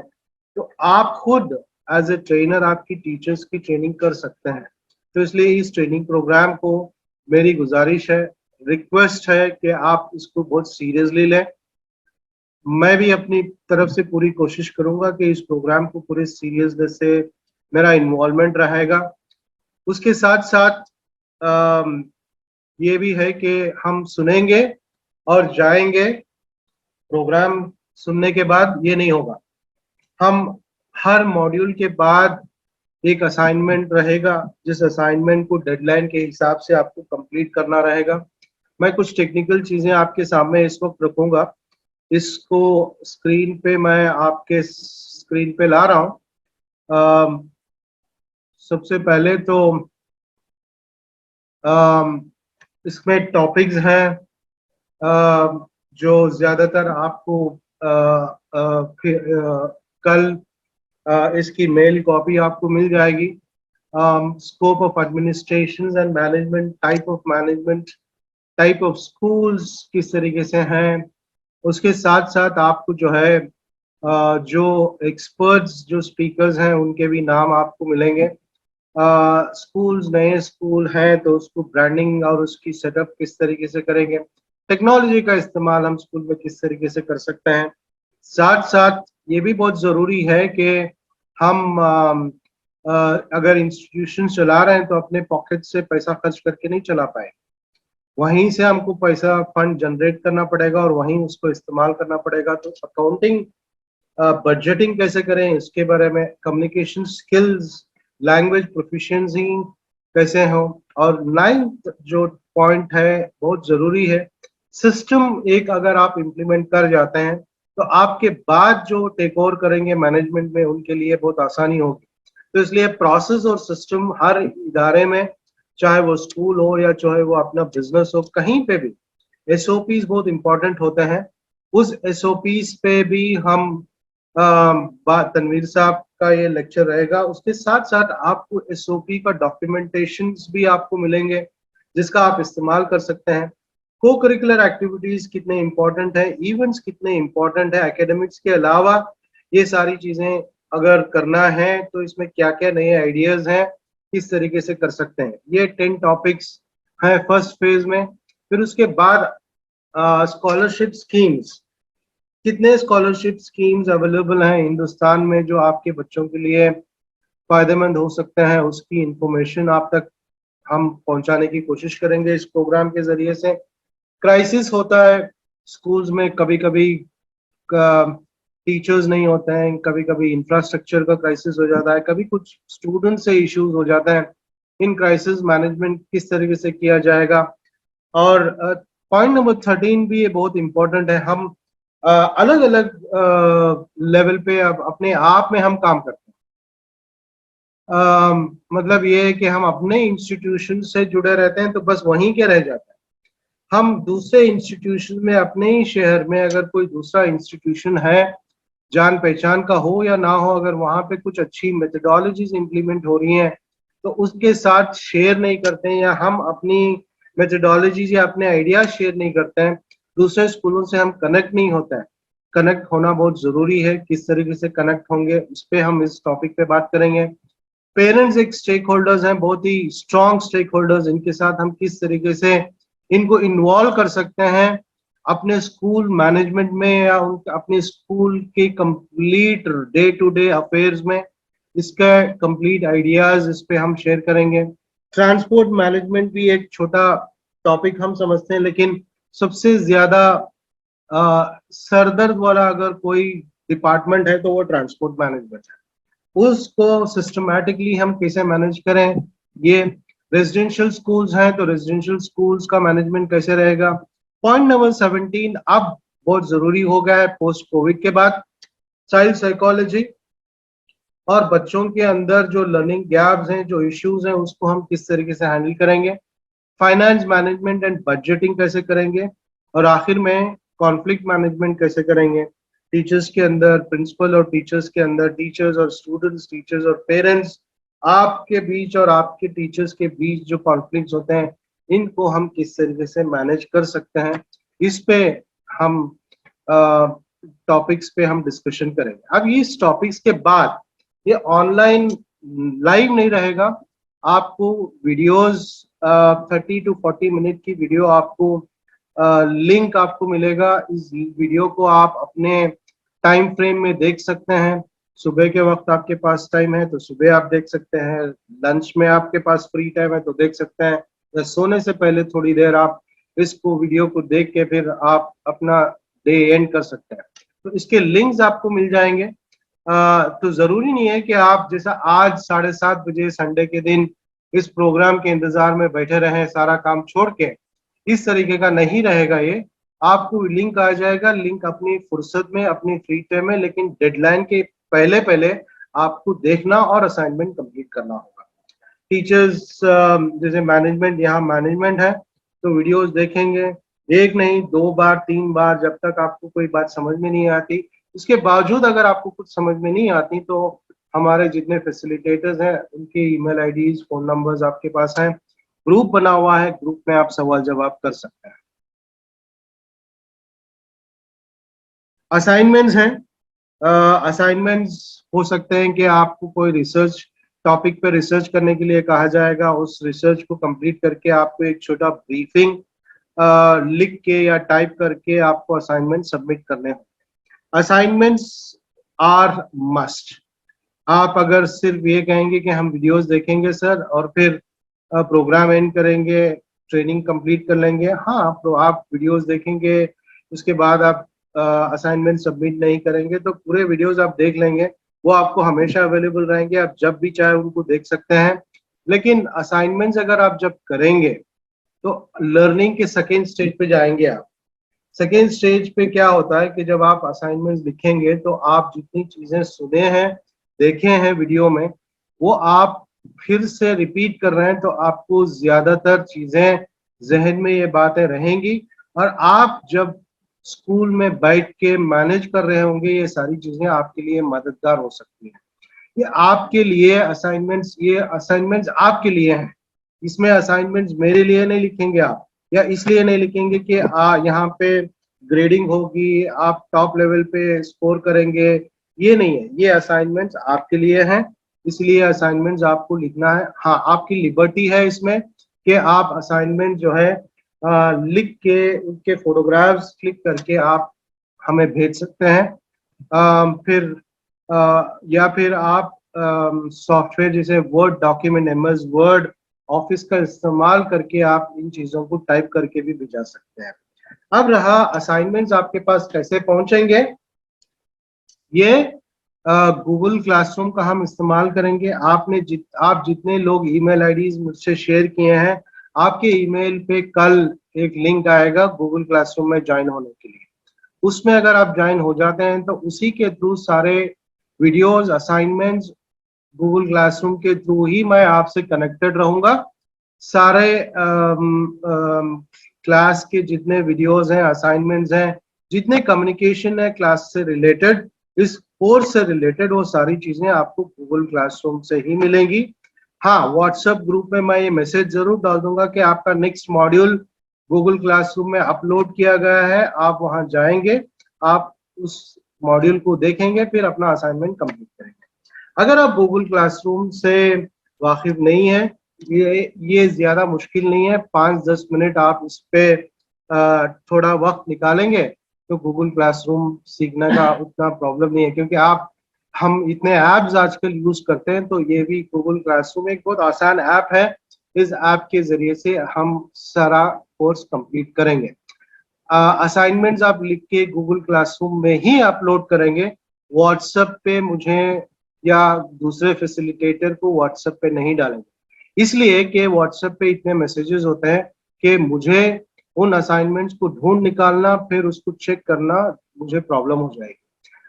तो आप खुद एज ए ट्रेनर आपकी टीचर्स की ट्रेनिंग कर सकते हैं। तो इसलिए इस ट्रेनिंग प्रोग्राम को मेरी गुजारिश है, रिक्वेस्ट है कि आप इसको बहुत सीरियसली लें। मैं भी अपनी तरफ से पूरी कोशिश करूंगा कि इस प्रोग्राम को पूरे सीरियसनेस से मेरा इन्वॉल्वमेंट रहेगा। उसके साथ साथ ये भी है कि हम सुनेंगे और जाएंगे। प्रोग्राम सुनने के बाद ये नहीं होगा, हम हर मॉड्यूल के बाद एक असाइनमेंट रहेगा, जिस असाइनमेंट को डेडलाइन के हिसाब से आपको कंप्लीट करना रहेगा। मैं कुछ टेक्निकल चीजें आपके सामने इस वक्त रखूंगा, इसको स्क्रीन पे मैं आपके स्क्रीन पे ला रहा हूँ। सबसे पहले तो इसमें टॉपिक्स हैं जो ज्यादातर आपको कल इसकी मेल कॉपी आपको मिल जाएगी। Scope of administration and management, type of management, type of schools किस तरीके से हैं। उसके साथ साथ आपको जो है जो एक्सपर्ट्स, जो स्पीकर्स हैं, उनके भी नाम आपको मिलेंगे। स्कूल्स, नए स्कूल हैं तो उसको ब्रांडिंग और उसकी सेटअप किस तरीके से करेंगे, टेक्नोलॉजी का इस्तेमाल हम स्कूल में किस तरीके से कर सकते हैं। साथ साथ ये भी बहुत ज़रूरी है कि हम अगर इंस्टीट्यूशन चला रहे हैं तो अपने पॉकेट से पैसा खर्च करके नहीं चला पाए, वहीं से हमको पैसा फंड जनरेट करना पड़ेगा और वहीं उसको इस्तेमाल करना पड़ेगा। तो अकाउंटिंग, बजटिंग कैसे करें इसके बारे में, कम्युनिकेशन स्किल्स, लैंग्वेज प्रोफिशिएंसी कैसे हो। और 9th जो पॉइंट है बहुत ज़रूरी है, सिस्टम एक अगर आप इम्प्लीमेंट कर जाते हैं तो आपके बाद जो टेक ओवर करेंगे मैनेजमेंट में उनके लिए बहुत आसानी होगी। तो इसलिए प्रोसेस और सिस्टम हर इदारे में, चाहे वो स्कूल हो या चाहे वो अपना बिजनेस हो, कहीं पे भी SOPs बहुत इंपॉर्टेंट होते हैं। उस SOPs पे भी हम तनवीर साहब का ये लेक्चर रहेगा। उसके साथ साथ आपको SOP का डॉक्यूमेंटेशंस भी आपको मिलेंगे जिसका आप इस्तेमाल कर सकते हैं। को करिकुलर एक्टिविटीज कितने इंपॉर्टेंट है, इवेंट्स कितने इंपॉर्टेंट है, एकेडमिक्स के अलावा ये सारी चीजें अगर करना है तो इसमें क्या क्या नए आइडियाज हैं, किस तरीके से कर सकते हैं। ये 10 टॉपिक्स हैं फर्स्ट फेज में। फिर उसके बाद स्कॉलरशिप स्कीम्स, कितने स्कॉलरशिप स्कीम्स अवेलेबल हैं हिंदुस्तान में जो आपके बच्चों के लिए फायदेमंद हो सकते हैं, उसकी इंफॉर्मेशन आप तक हम पहुंचाने की कोशिश करेंगे इस प्रोग्राम के जरिए से। क्राइसिस होता है स्कूल्स में, कभी कभी टीचर्स नहीं होते हैं, कभी कभी इंफ्रास्ट्रक्चर का क्राइसिस हो जाता है, कभी कुछ स्टूडेंट से इश्यूज हो जाते हैं। इन क्राइसिस मैनेजमेंट किस तरीके से किया जाएगा। और पॉइंट नंबर 13 भी ये बहुत इंपॉर्टेंट है। हम अलग अलग लेवल पे अब अपने आप में हम काम करते हैं। मतलब ये है कि हम अपने इंस्टीट्यूशन से जुड़े रहते हैं तो बस वहीं के रह जाते हैं। हम दूसरे इंस्टीट्यूशन में, अपने ही शहर में अगर कोई दूसरा इंस्टीट्यूशन है, जान पहचान का हो या ना हो, अगर वहां पे कुछ अच्छी मेथडोलॉजीज इंप्लीमेंट हो रही हैं तो उसके साथ शेयर नहीं करते हैं, या हम अपनी मेथडोलॉजीज या अपने आइडियाज शेयर नहीं करते हैं, दूसरे स्कूलों से हम कनेक्ट नहीं होते हैं। कनेक्ट होना बहुत जरूरी है। किस तरीके से कनेक्ट होंगे उस पर हम इस टॉपिक पे बात करेंगे। पेरेंट्स एक स्टेक होल्डर्स हैं, बहुत ही स्ट्रॉन्ग स्टेक होल्डर्स। इनके साथ हम किस तरीके से इनको इन्वॉल्व कर सकते हैं अपने स्कूल मैनेजमेंट में या अपने स्कूल के complete day to day affairs में, इसका कंप्लीट आइडियाज इस पे हम शेयर करेंगे। ट्रांसपोर्ट मैनेजमेंट भी एक छोटा टॉपिक हम समझते हैं, लेकिन सबसे ज्यादा सरदर्द वाला अगर कोई डिपार्टमेंट है तो वो ट्रांसपोर्ट मैनेजमेंट है। उसको सिस्टमैटिकली हम कैसे मैनेज करें। ये रेजिडेंशियल स्कूल्स हैं तो रेजिडेंशियल स्कूल्स का मैनेजमेंट कैसे रहेगा। पॉइंट नंबर 17 अब बहुत जरूरी हो गया है पोस्ट कोविड के बाद, चाइल्ड साइकोलॉजी और बच्चों के अंदर जो लर्निंग गैप्स हैं, जो इश्यूज हैं, उसको हम किस तरीके से हैंडल करेंगे। फाइनेंस मैनेजमेंट एंड बजटिंग कैसे करेंगे, और आखिर में कॉन्फ्लिक्ट मैनेजमेंट कैसे करेंगे। टीचर्स के अंदर, प्रिंसिपल और टीचर्स के अंदर, टीचर्स और स्टूडेंट्स, टीचर्स और पेरेंट्स, आपके बीच और आपके टीचर्स के बीच जो कॉन्फ्लिक्ट्स होते हैं, इनको हम किस तरीके से मैनेज कर सकते हैं। इस पे हम टॉपिक्स पे हम डिस्कशन करेंगे। अब इस टॉपिक्स के बाद ये ऑनलाइन लाइव नहीं रहेगा, आपको वीडियोस 30 to 40 मिनट की वीडियो आपको लिंक आपको मिलेगा। इस वीडियो को आप अपने टाइम फ्रेम में देख सकते हैं। सुबह के वक्त आपके पास टाइम है तो सुबह आप देख सकते हैं, लंच में आपके पास फ्री टाइम है तो देख सकते हैं, या सोने से पहले थोड़ी देर आप इसको वीडियो को देख के फिर आप अपना डे एंड कर सकते हैं। तो इसके लिंक्स आपको मिल जाएंगे। तो जरूरी नहीं है कि आप जैसा आज 7:30 बजे संडे के दिन इस प्रोग्राम के इंतजार में बैठे रहें सारा काम छोड़ के। इस तरीके का नहीं रहेगा ये। आपको लिंक आ जाएगा, लिंक अपनी फुर्सत में, अपनी फ्री टाइम में, लेकिन डेडलाइन के पहले पहले आपको देखना और असाइनमेंट कंप्लीट करना होगा। टीचर्स जैसे मैनेजमेंट, यहाँ मैनेजमेंट है तो वीडियोस देखेंगे, एक नहीं 2 बार 3 बार, जब तक आपको कोई बात समझ में नहीं आती। इसके बावजूद अगर आपको कुछ समझ में नहीं आती तो हमारे जितने फैसिलिटेटर्स हैं उनके ईमेल आईडीज, फोन नंबर्स आपके पास हैं। ग्रुप बना हुआ है, ग्रुप में आप सवाल जवाब कर सकते हैं। असाइनमेंट्स हैं। असाइनमेंट्स हो सकते हैं कि आपको कोई रिसर्च टॉपिक पे रिसर्च करने के लिए कहा जाएगा, उस रिसर्च को कंप्लीट करके आपको एक छोटा ब्रीफिंग लिख के या टाइप करके आपको असाइनमेंट सबमिट करने होंगे। Assignments are must. आप अगर सिर्फ ये कहेंगे कि हम वीडियोस देखेंगे सर और फिर प्रोग्राम एंड करेंगे, ट्रेनिंग कंप्लीट कर लेंगे, हाँ तो आप वीडियोस देखेंगे उसके बाद आप असाइनमेंट सबमिट नहीं करेंगे तो पूरे वीडियोस आप देख लेंगे, वो आपको हमेशा अवेलेबल रहेंगे, आप जब भी चाहे उनको देख सकते हैं। लेकिन असाइनमेंट्स अगर आप जब करेंगे तो लर्निंग के सेकेंड स्टेज पे जाएंगे आप। सेकेंड स्टेज पे क्या होता है कि जब आप असाइनमेंट्स लिखेंगे तो आप जितनी चीजें सुने हैं, देखे हैं वीडियो में, वो आप फिर से रिपीट कर रहे हैं तो आपको ज्यादातर चीजें जहन में ये बातें रहेंगी। और आप जब स्कूल में बैठ के मैनेज कर रहे होंगे, ये सारी चीजें आपके लिए मददगार हो सकती हैं। ये आपके लिए असाइनमेंट्स, ये असाइनमेंट्स आपके लिए हैं। इसमें असाइनमेंट्स मेरे लिए नहीं लिखेंगे आप, या इसलिए नहीं लिखेंगे कि यहाँ पे ग्रेडिंग होगी, आप टॉप लेवल पे स्कोर करेंगे, ये नहीं है। ये असाइनमेंट्स आपके लिए हैं, इसलिए असाइनमेंट्स आपको लिखना है। हाँ, आपकी लिबर्टी है इसमें कि आप असाइनमेंट जो है लिख के उनके फोटोग्राफ्स क्लिक करके आप हमें भेज सकते हैं। फिर या फिर आप सॉफ्टवेयर जैसे word document, MS word, office का इस्तेमाल करके आप इन चीजों को टाइप करके भी भिजा सकते हैं। अब रहा असाइनमेंट्स आपके पास कैसे पहुंचेंगे, ये गूगल क्लासरूम का हम इस्तेमाल करेंगे। आप जितने लोग ईमेल आईडीज मुझसे शेयर किए हैं, आपके ईमेल पे कल एक लिंक आएगा गूगल क्लासरूम में ज्वाइन होने के लिए। उसमें अगर आप ज्वाइन हो जाते हैं तो उसी के थ्रू सारे वीडियोस, असाइनमेंट्स गूगल क्लासरूम के थ्रू ही मैं आपसे कनेक्टेड रहूंगा। सारे क्लास के जितने वीडियोस हैं, असाइनमेंट्स हैं, जितने कम्युनिकेशन है क्लास से रिलेटेड, इस कोर्स से रिलेटेड, वो सारी चीजें आपको गूगल क्लासरूम से ही मिलेंगी। हाँ, व्हाट्सएप ग्रुप में मैं ये मैसेज जरूर डाल दूंगा कि आपका नेक्स्ट मॉड्यूल गूगल क्लासरूम में अपलोड किया गया है, आप वहां जाएंगे, आप उस मॉड्यूल को देखेंगे, फिर अपना असाइनमेंट कंप्लीट करेंगे। अगर आप गूगल क्लासरूम से वाकिफ नहीं है, ये ज्यादा मुश्किल नहीं है, 5-10 मिनट आप इस पे थोड़ा वक्त निकालेंगे तो गूगल क्लासरूम सीखने का उतना प्रॉब्लम नहीं है, क्योंकि हम इतने ऐप्स आजकल यूज करते हैं, तो ये भी गूगल क्लासरूम एक बहुत आसान ऐप है। इस ऐप के जरिए से हम सारा कोर्स कंप्लीट करेंगे। असाइनमेंट्स आप लिख के गूगल क्लासरूम में ही अपलोड करेंगे, व्हाट्सएप पे मुझे या दूसरे फैसिलिटेटर को व्हाट्सएप पे नहीं डालेंगे, इसलिए कि व्हाट्सएप पे इतने मैसेजेस होते हैं कि मुझे उन असाइनमेंट्स को ढूंढ निकालना, फिर उसको चेक करना, मुझे प्रॉब्लम हो जाएगी।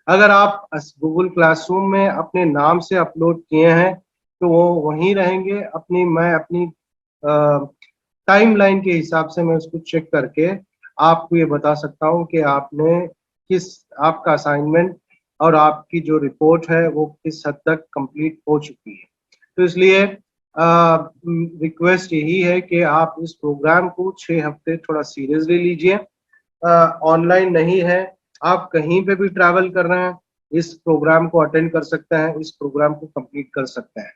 अगर आप गूगल क्लासरूम में अपने नाम से अपलोड किए हैं तो वो वहीं रहेंगे। मैं अपनी टाइमलाइन के हिसाब से मैं उसको चेक करके आपको ये बता सकता हूँ कि आपका असाइनमेंट और आपकी जो रिपोर्ट है वो किस हद तक कंप्लीट हो चुकी है। तो इसलिए रिक्वेस्ट यही है कि आप इस प्रोग्राम को 6 हफ्ते थोड़ा सीरियसली लीजिए। ऑनलाइन नहीं है, आप कहीं पे भी ट्रैवल कर रहे हैं, इस प्रोग्राम को अटेंड कर सकते हैं, इस प्रोग्राम को कंप्लीट कर सकते हैं।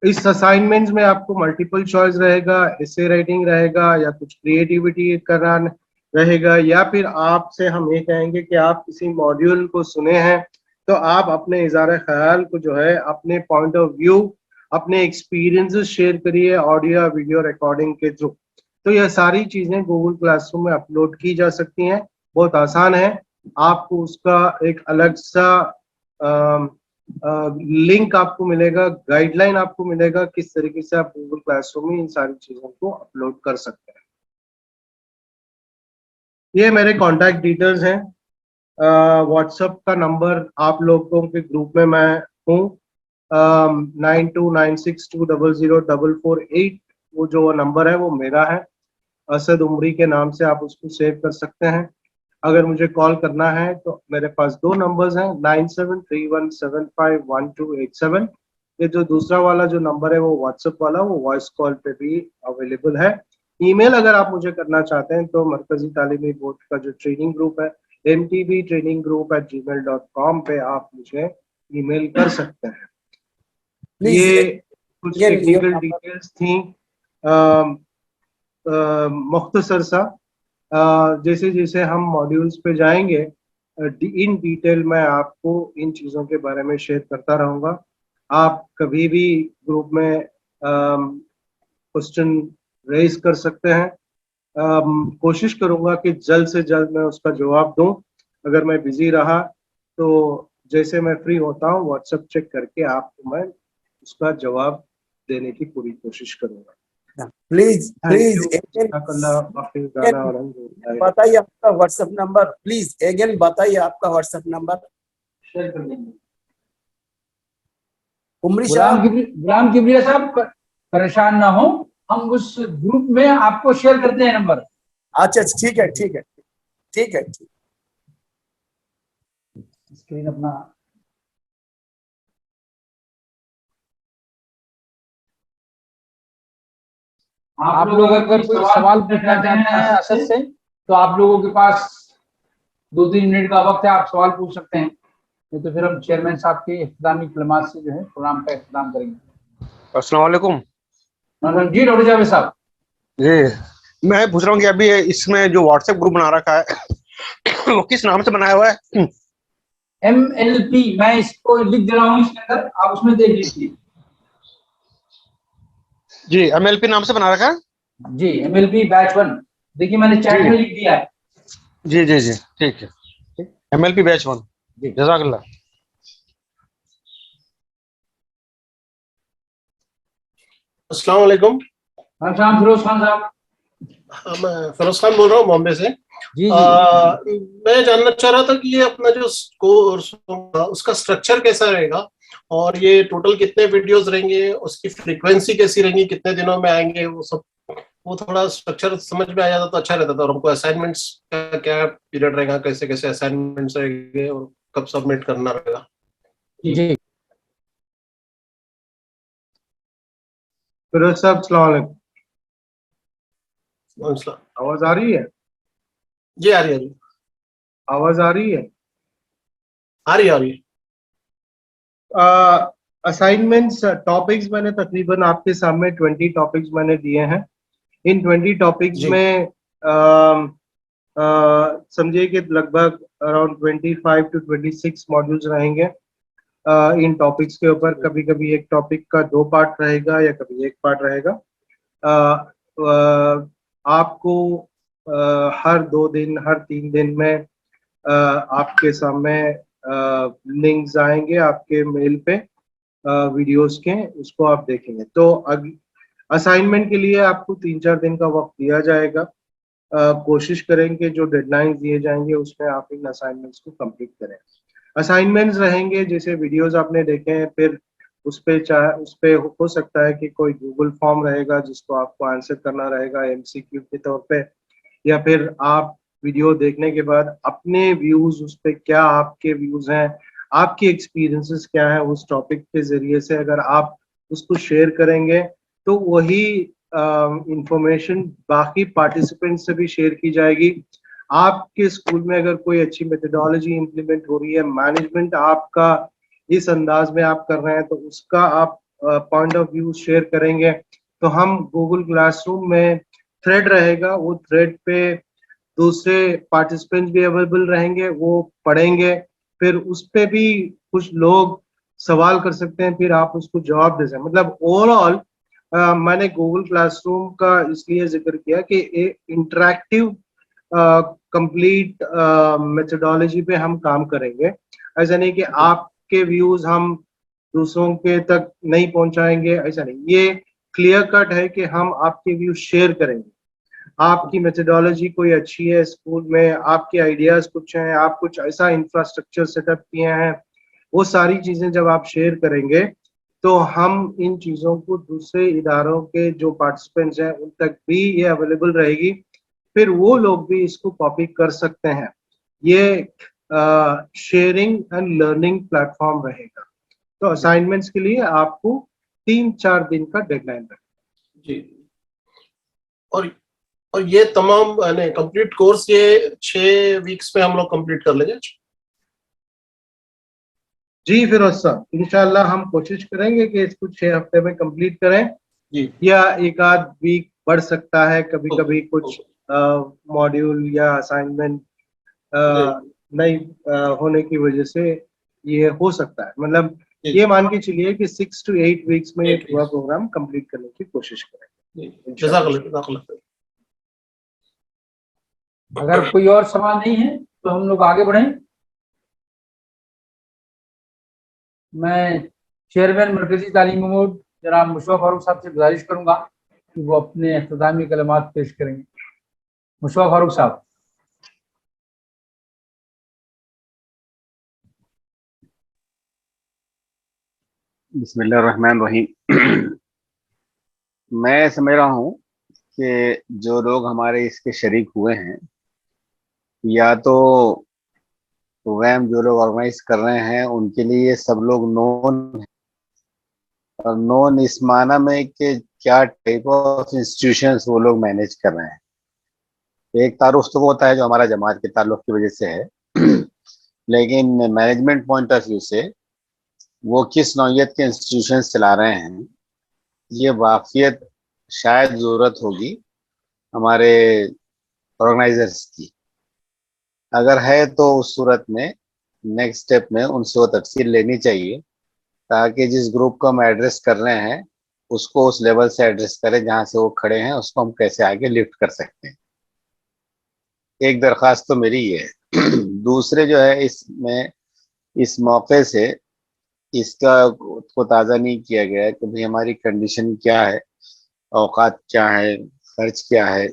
इस असाइनमेंट्स में आपको मल्टीपल चॉइस रहेगा, एसे राइटिंग रहेगा, या कुछ क्रिएटिविटी करना रहेगा, या फिर आपसे हम ये कहेंगे कि आप किसी मॉड्यूल को सुने हैं तो आप अपने इज़हार ख्याल को जो है, अपने पॉइंट ऑफ व्यू, अपने एक्सपीरियंसेस शेयर करिए ऑडियो या वीडियो रिकॉर्डिंग के थ्रू। तो ये सारी चीजें गूगल क्लासरूम में अपलोड की जा सकती हैं, बहुत आसान है। आपको उसका एक अलग सा लिंक आपको मिलेगा, गाइडलाइन आपको मिलेगा किस तरीके से आप गूगल क्लासरूम में इन सारी चीजों को अपलोड कर सकते हैं। ये मेरे कॉन्टैक्ट डिटेल्स हैं। व्हाट्सएप का नंबर आप लोगों के ग्रुप में मैं हूँ, 9296200448, वो जो नंबर है वो मेरा है। असद उमरी के नाम से आप उसको सेव कर सकते हैं। अगर मुझे कॉल करना है तो मेरे पास 2 नंबर्स हैं, 9731751287। ये जो दूसरा वाला जो नंबर है वो व्हाट्सएप वाला, वो वॉइस कॉल पे भी अवेलेबल है। ईमेल अगर आप मुझे करना चाहते हैं तो मरकजी तालीमी बोर्ड का जो ट्रेनिंग ग्रुप है, mtbtraininggroup@gmail.com पे आप मुझे ईमेल कर सकते हैं। ये कुछ टेक्निकल डिटेल्स थी, मुख्तसर सा। जैसे जैसे हम मॉड्यूल्स पे जाएंगे इन डिटेल मैं आपको इन चीज़ों के बारे में शेयर करता रहूँगा। आप कभी भी ग्रुप में क्वेश्चन रेज कर सकते हैं। कोशिश करूँगा कि जल्द से जल्द मैं उसका जवाब दूँ। अगर मैं बिजी रहा तो जैसे मैं फ्री होता हूँ व्हाट्सएप चेक करके आपको मैं उसका जवाब देने की पूरी कोशिश करूँगा। प्लीज बताइए आपका व्हाट्सएप नंबर, प्लीज अगेन बताइए आपका व्हाट्सएप नंबर। शेयर कर देंगे। उमरी साहब, गुलाम किबरिया साहब परेशान ना हो, हम उस ग्रुप में आपको शेयर करते हैं नंबर। अच्छा ठीक है ठीक है ठीक है ठीक। स्क्रीन अपना आप लोग अगर कोई सवाल पूछना चाहते हैं असद से, तो आप लोगों के पास 2-3 मिनट का वक्त है, आप सवाल पूछ सकते हैं, नहीं तो फिर हम चेयरमैन साहब के इख्तितामी कलमात से जो है प्रोग्राम का इख्तिताम करेंगे। अस्सलाम वालेकुम। जी डॉक्टर जावेद साहब। जी मैं पूछ रहा हूँ कि अभी इसमें जो व्हाट्सएप ग्रुप बना रखा है वो किस नाम से बनाया हुआ है? MLP, मैं इसको लिख दे रहा हूँ इसके अंदर, आप उसमें देख लीजिए। जी MLP नाम से बना रखा है जी, MLP बैच 1, देखिए मैंने चैट जी में लिख दिया है। जी जी जी ठीक है। MLP batch 1। जी जज़ाकल्लाह। अस्सलाम वालेकुम। शाम फिरोज खान साहब। मैं फिरोज खान बोल रहा हूँ बॉम्बे से। जी जी मैं जानना चाह रहा था कि ये अपना जो कोर्स होगा उसका स्ट्रक्चर कैसा रहेगा और ये टोटल कितने वीडियोस रहेंगे, उसकी फ्रीक्वेंसी कैसी रहेंगी, कितने दिनों में आएंगे, वो सब, वो थोड़ा स्ट्रक्चर समझ में आ जाता तो अच्छा रहता था। और हमको असाइनमेंट्स का क्या पीरियड रहेगा, कैसे कैसे असाइनमेंट्स रहेंगे और कब सबमिट करना रहेगा। जी। फिरोज साहब अस्सलाम वालेकुम। अच्छा, आवाज आ रही है? जी आ रही है, आवाज आ रही है? आ रही है, आ रही है। असाइनमेंट्स टॉपिक्स मैंने तकरीबन आपके सामने 20 टॉपिक्स मैंने दिए हैं। इन 20 टॉपिक्स जी में समझिए कि लगभग अराउंड 25 to 26 मॉड्यूल्स रहेंगे। इन टॉपिक्स के ऊपर कभी कभी एक टॉपिक का 2 पार्ट रहेगा या कभी 1 पार्ट रहेगा। आपको हर 2 दिन, हर 3 दिन में आपके सामने लिंक्स आएंगे आपके मेल पे वीडियोस के, उसको आप देखेंगे। तो असाइनमेंट के लिए आपको 3-4 दिन का वक्त दिया जाएगा। कोशिश करेंगे जो डेडलाइंस दिए जाएंगे उसमें आप इन असाइनमेंट्स को कंप्लीट करें। असाइनमेंट्स रहेंगे जैसे वीडियोस आपने देखे हैं, फिर उस पे हो सकता है कि कोई गूगल फॉर्म रहेगा जिसको आपको आंसर करना रहेगा MCQ के तौर पे, या फिर आप वीडियो देखने के बाद अपने व्यूज, उस पे क्या आपके व्यूज हैं, आपके एक्सपीरियंसेस क्या है उस टॉपिक के जरिए से, अगर आप उसको शेयर करेंगे तो वही इंफॉर्मेशन बाकी पार्टिसिपेंट से भी शेयर की जाएगी। आपके स्कूल में अगर कोई अच्छी मेथोडोलॉजी इंप्लीमेंट हो रही है, मैनेजमेंट आपका इस अंदाज में आप कर रहे हैं, तो उसका आप पॉइंट ऑफ व्यू शेयर करेंगे। तो हम गूगल क्लासरूम में थ्रेड रहेगा, वो थ्रेड पे दूसरे पार्टिसिपेंट्स भी अवेलेबल रहेंगे, वो पढ़ेंगे, फिर उस पे भी कुछ लोग सवाल कर सकते हैं, फिर आप उसको जवाब दे सकते हैं। मतलब ओवरऑल मैंने गूगल क्लासरूम का इसलिए जिक्र किया कि इंटरेक्टिव कंप्लीट मेथोडोलॉजी पे हम काम करेंगे। ऐसा नहीं कि आपके व्यूज हम दूसरों के तक नहीं पहुंचाएंगे, ऐसा नहीं। ये क्लियर कट है कि हम आपके व्यूज शेयर करेंगे। आपकी मेथोडोलॉजी कोई अच्छी है स्कूल में, आपके आइडियाज कुछ हैं, आप कुछ ऐसा इंफ्रास्ट्रक्चर सेटअप किए हैं, वो सारी चीजें जब आप शेयर करेंगे तो हम इन चीजों को दूसरे इदारों के जो पार्टिसिपेंट्स हैं उन तक भी ये अवेलेबल रहेगी, फिर वो लोग भी इसको कॉपी कर सकते हैं। ये शेयरिंग एंड लर्निंग प्लेटफॉर्म रहेगा। तो असाइनमेंट्स के लिए आपको 3-4 दिन का डेडलाइन रहेगा। जी। और ये तमाम कंप्लीट कोर्स ये 6 वीक्स में हम लोग कंप्लीट कर लेंगे। जी फिरोज साहब, इंशाल्लाह हम कोशिश करेंगे कि इसको 6 हफ्ते में कंप्लीट करें, जी या एक आध वीक बढ़ सकता है, कभी कभी कुछ मॉड्यूल या असाइनमेंट नहीं होने की वजह से ये हो सकता है। मतलब ये मान के चलिए कि 6 to 8 वीक्स में ये पूरा प्रोग्राम कंप्लीट करने की कोशिश करेंगे। जज़ाकल्लाह। अगर कोई और सवाल नहीं है तो हम लोग आगे बढ़ें। मैं चेयरमैन मरकजी तालीम बोर्ड जनाब मुशर्रफ फारूक साहब से गुजारिश करूंगा कि वो अपने इख्तितामी कलमात पेश करेंगे। मुशर्रफ फारूक साहब। बिस्मिल्लाहिर्रहमानिर्रहीम। मैं समझ रहा हूँ कि जो लोग हमारे इसके शरीक हुए हैं, या तो प्रोग्राम जो लोग ऑर्गेनाइज कर रहे हैं उनके लिए सब लोग नोन, और नोन इस माना में कि क्या टाइप ऑफ इंस्टीट्यूशंस वो लोग मैनेज कर रहे हैं। एक तारुफ तो वो होता है जो हमारा जमात के ताल्लुक की वजह से है लेकिन मैनेजमेंट पॉइंट ऑफ व्यू से वो किस नौयत के इंस्टीट्यूशंस चला रहे हैं, ये वाकफियत शायद जरूरत होगी हमारे ऑर्गेनाइजर्स की। अगर है तो उस सूरत में नेक्स्ट स्टेप में उनसे वो तफसील लेनी चाहिए, ताकि जिस ग्रुप को हम एड्रेस कर रहे हैं उसको उस लेवल से एड्रेस करें जहां से वो खड़े हैं, उसको हम कैसे आगे लिफ्ट कर सकते हैं। एक दरख्वास्त तो मेरी ये है दूसरे जो है, इसमें इस मौके से इसका को ताज़ा नहीं किया गया है कि भाई हमारी कंडीशन क्या है, औकात क्या है, खर्च क्या है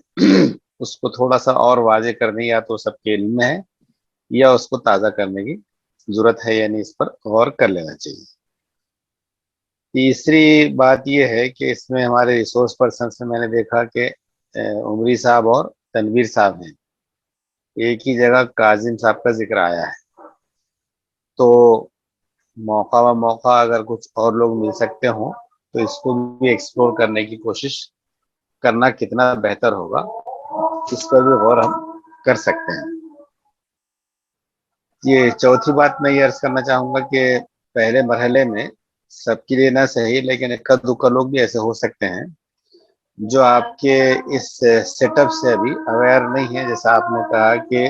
उसको थोड़ा सा और वाजे करने, या तो सबके इल्म में है या उसको ताज़ा करने की जरूरत है या नहीं, इस पर गौर कर लेना चाहिए। तीसरी बात यह है कि इसमें हमारे रिसोर्स पर्सन में मैंने देखा कि उमरी साहब और तनवीर साहब हैं, एक ही जगह काजिम साहब का जिक्र आया है। तो मौका व मौका अगर कुछ और लोग मिल सकते हों तो इसको भी एक्सप्लोर करने की कोशिश करना कितना बेहतर होगा, इस पर भी गौर हम कर सकते हैं। ये चौथी बात मैं ये अर्ज करना चाहूँगा कि पहले मरहले में सबके लिए ना सही लेकिन इक्का दुक्का लोग भी ऐसे हो सकते हैं जो आपके इस सेटअप से अभी अवेयर नहीं है। जैसा आपने कहा कि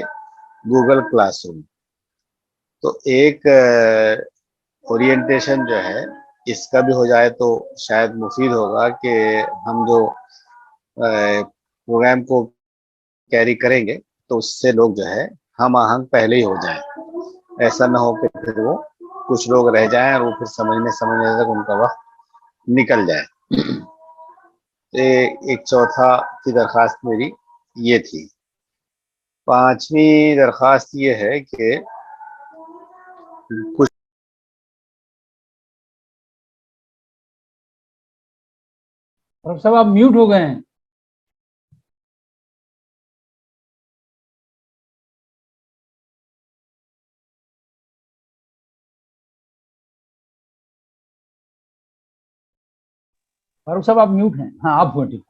गूगल क्लासरूम, तो एक ओरिएंटेशन जो है इसका भी हो जाए तो शायद मुफीद होगा कि हम जो प्रोग्राम को कैरी करेंगे तो उससे लोग जो है हम आहंग पहले ही हो जाएं। ऐसा ना हो कि फिर वो कुछ लोग रह जाएं और वो फिर समझने तक उनका वक्त निकल जाए। एक चौथा की दरखास्त मेरी ये थी। पांचवी दरखास्त ये है कि कुछ फारूक साहब आप म्यूट हो गए हैं। फारूक साहब आप म्यूट हैं। हाँ आप हुए, ठीक।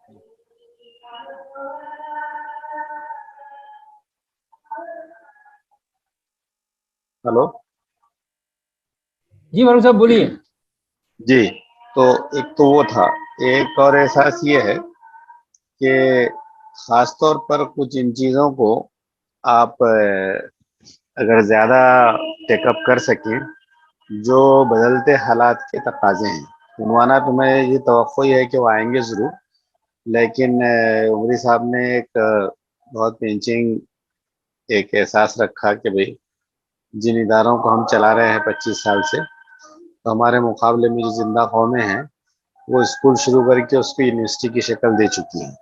हेलो जी फारूक साहब बोलिए। जी, तो एक तो वो था। एक और एहसास ये है कि खासतौर पर कुछ इन चीज़ों को आप अगर ज़्यादा टेकअप कर सकें जो बदलते हालात के तकाजे हैं। उनवाना तो मैं ये तवक्को ही है कि वो आएंगे ज़रूर, लेकिन उमरी साहब ने एक बहुत पिंचिंग एक एहसास रखा कि भाई जिन इदारों को हम चला रहे हैं 25 साल से, तो हमारे मुकाबले में जो जिंदा कौमें हैं वो स्कूल शुरू करके उसको यूनिवर्सिटी की शक्ल दे चुकी हैं,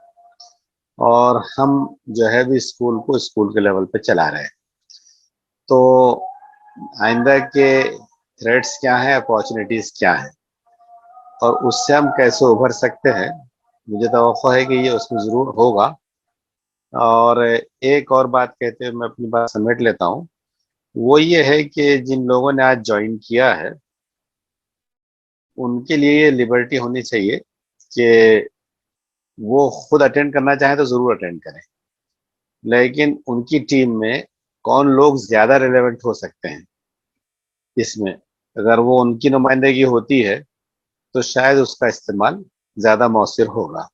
और हम जो है भी स्कूल को स्कूल के लेवल पे चला रहे हैं। तो आइंदा के थ्रेट्स क्या हैं, अपॉर्चुनिटीज़ क्या हैं, और उससे हम कैसे उभर सकते हैं, मुझे तवक्को है कि ये उसमें ज़रूर होगा। और एक और बात कहते हुए मैं अपनी बात समेट लेता हूँ, वो ये है कि जिन लोगों ने आज ज्वाइन किया है उनके लिए ये लिबर्टी होनी चाहिए कि वो खुद अटेंड करना चाहें तो ज़रूर अटेंड करें, लेकिन उनकी टीम में कौन लोग ज़्यादा रिलेवेंट हो सकते हैं इसमें, अगर वो उनकी नुमाइंदगी होती है तो शायद उसका इस्तेमाल ज़्यादा मौसर होगा।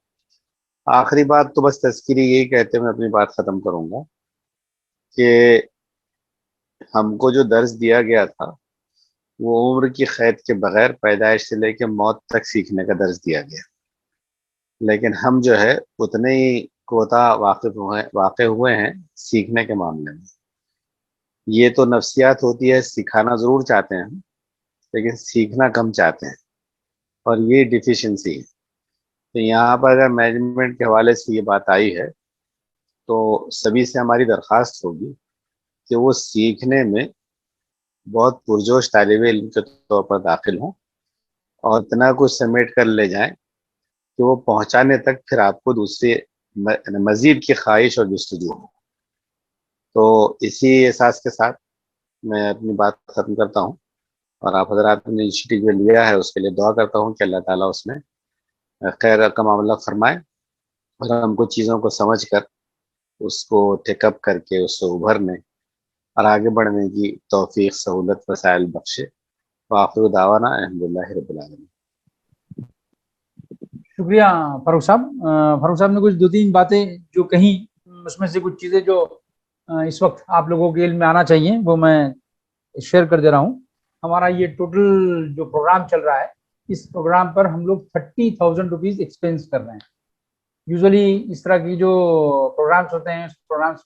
आखिरी बात तो बस तज़किरी यही कहते हुए मैं अपनी बात ख़त्म करूँगा कि हमको जो दर्ज दिया गया था वो उम्र की क़ैद के बगैर पैदाइश से लेकर मौत तक सीखने का दर्ज दिया गया, लेकिन हम जो है उतने ही कोता वाक़ हुए हैं सीखने के मामले में। ये तो नफ्सियात होती है, सिखाना ज़रूर चाहते हैं हम, लेकिन सीखना कम चाहते हैं, और ये डिफिशिएंसी है। तो यहाँ पर अगर मैनेजमेंट के हवाले से ये बात आई है तो सभी से हमारी दरख्वास्त होगी कि वो सीखने में बहुत पुरजोश तालिब इल्म के तौर पर दाखिल हों और इतना कुछ समेट कर ले जाएं कि वो पहुंचाने तक फिर आपको दूसरे मजीद की ख्वाहिश और जस्तजू हो। तो इसी एहसास के साथ मैं अपनी बात खत्म करता हूँ, और आप हजरात ने इनिशिएटिव जो लिया है उसके लिए दुआ करता हूँ कि अल्लाह ताला उसमें खैर का मामला फरमाए, और हमको चीज़ों को समझ कर उसको टेकअप करके उससे उभरने और आगे बढ़ने की तौफीक सहूलत वसाइल बख्शे। वाखिर दावाना अल्हम्दुलिल्लाहि रब्बिल आलमीन। शुक्रिया फारूक साहब। फारूक साहब ने कुछ 2-3 बातें जो कही, उसमें से कुछ चीज़ें जो इस वक्त आप लोगों के इल्म में आना चाहिए वो मैं शेयर कर दे रहा हूँ। हमारा ये टोटल जो प्रोग्राम चल रहा है, इस प्रोग्राम पर हम लोग 30,000 रुपीज़ एक्सपेंस कर रहे हैं। यूजुअली इस तरह की जो प्रोग्राम्स होते हैं, उस प्रोग्राम्स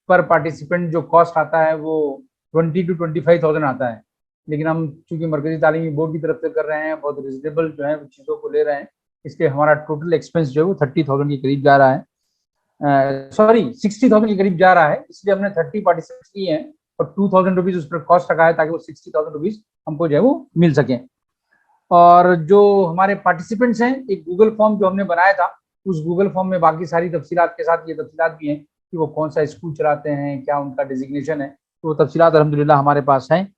पर पार्टिसिपेंट जो कॉस्ट आता है वो 20 to 25,000 आता है, लेकिन हम चूंकि मरकजी तालीमी बोर्ड की तरफ से कर रहे हैं, बहुत रिजनेबल जो है चीज़ों को ले रहे हैं, इसलिए हमारा टोटल एक्सपेंस जो है वो 30,000 के करीब जा रहा है, सॉरी 60,000 के करीब जा रहा है। इसलिए हमने 30 पार्टिसिपेंट्स किए हैं और 2,000 रुपीज़ उस पर कॉस्ट रखा है ताकि वो 60,000 रुपीज़ हमको जो है वो मिल सकें। और जो हमारे पार्टिसिपेंट्स हैं, एक गूगल फॉर्म जो हमने बनाया था, उस गूगल फॉर्म में बाकी सारी तफसीलात के साथ ये तफसीलात भी हैं कि वो कौन सा स्कूल चलाते हैं, क्या उनका डिजिग्नेशन है, तो वो तफसीलात अल्हम्दुलिल्लाह हमारे पास हैं।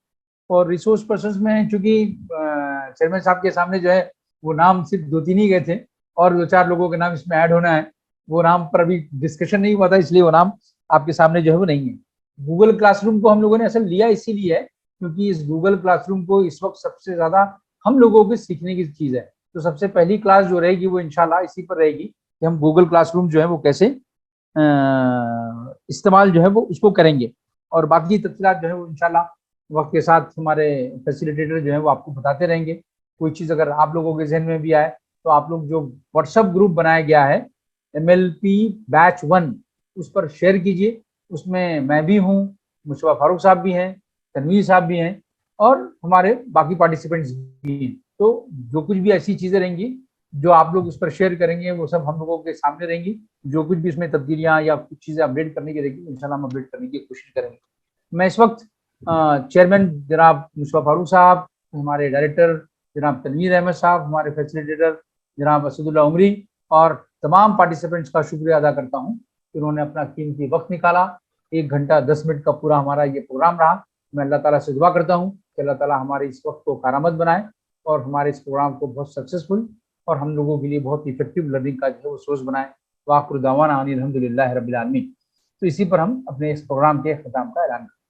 और रिसोर्स पर्सन में चूंकि चेयरमैन साहब के सामने जो है वो नाम सिर्फ 2-3 ही गए थे और 2-4 लोगों के नाम इसमें ऐड होना है, वो नाम पर अभी डिस्कशन नहीं हुआ था, इसलिए वो नाम आपके सामने जो है वो नहीं है। गूगल क्लासरूम को हम लोगों ने असल लिया इसीलिए है क्योंकि इस गूगल क्लासरूम को इस वक्त सबसे ज्यादा हम लोगों को सीखने की चीज है। तो सबसे पहली क्लास जो रहेगी वो इंशाल्लाह इसी पर रहेगी कि हम गूगल क्लासरूम जो है वो कैसे इस्तेमाल जो है वो उसको करेंगे, और बाकी तफसीलात जो है वो इंशाल्लाह वक्त के साथ हमारे फैसिलिटेटर जो है वो आपको बताते रहेंगे। कोई चीज़ अगर आप लोगों के जहन में भी आए तो आप लोग जो व्हाट्सएप ग्रुप बनाया गया है MLP बैच 1, उस पर शेयर कीजिए। उसमें मैं भी हूँ, मुशर्रफ फारूक साहब भी हैं, तनवीर साहब भी हैं और हमारे बाकी पार्टिसिपेंट्स भी हैं। तो जो कुछ भी ऐसी चीज़ें रहेंगी जो आप लोग उस पर शेयर करेंगे वो सब हम लोगों के सामने रहेंगी। जो कुछ भी इसमें तब्दीलियाँ या कुछ चीज़ें अपडेट करने की रहेगी इंशाल्लाह हम अपडेट करने की कोशिश करेंगे। मैं इस वक्त चेयरमैन जनाब मुशर्रफ फारूक साहब, हमारे डायरेक्टर जनाब तनवीर अहमद साहब, हमारे फैसिलिटेटर जनाब असदुल्लाह उमरी और तमाम पार्टिसिपेंट्स का शुक्रिया अदा करता हूँ कि उन्होंने अपना कीमती वक्त निकाला। 1 घंटा 10 मिनट का पूरा हमारा ये प्रोग्राम रहा। मैं अल्लाह ताला से दुआ करता हूँ कि अल्लाह ताला हमारे इस वक्त को कारामद बनाए और हमारे इस प्रोग्राम को बहुत सक्सेसफुल और हम लोगों के लिए बहुत इफेक्टिव लर्निंग का जो है वो सोर्स बनाए। वाखिर दावाना अनिल हम्दुलिल्लाहि रब्बिल आलमीन। तो इसी पर हम अपने इस प्रोग्राम के ख़त्म का ऐलान करते हैं।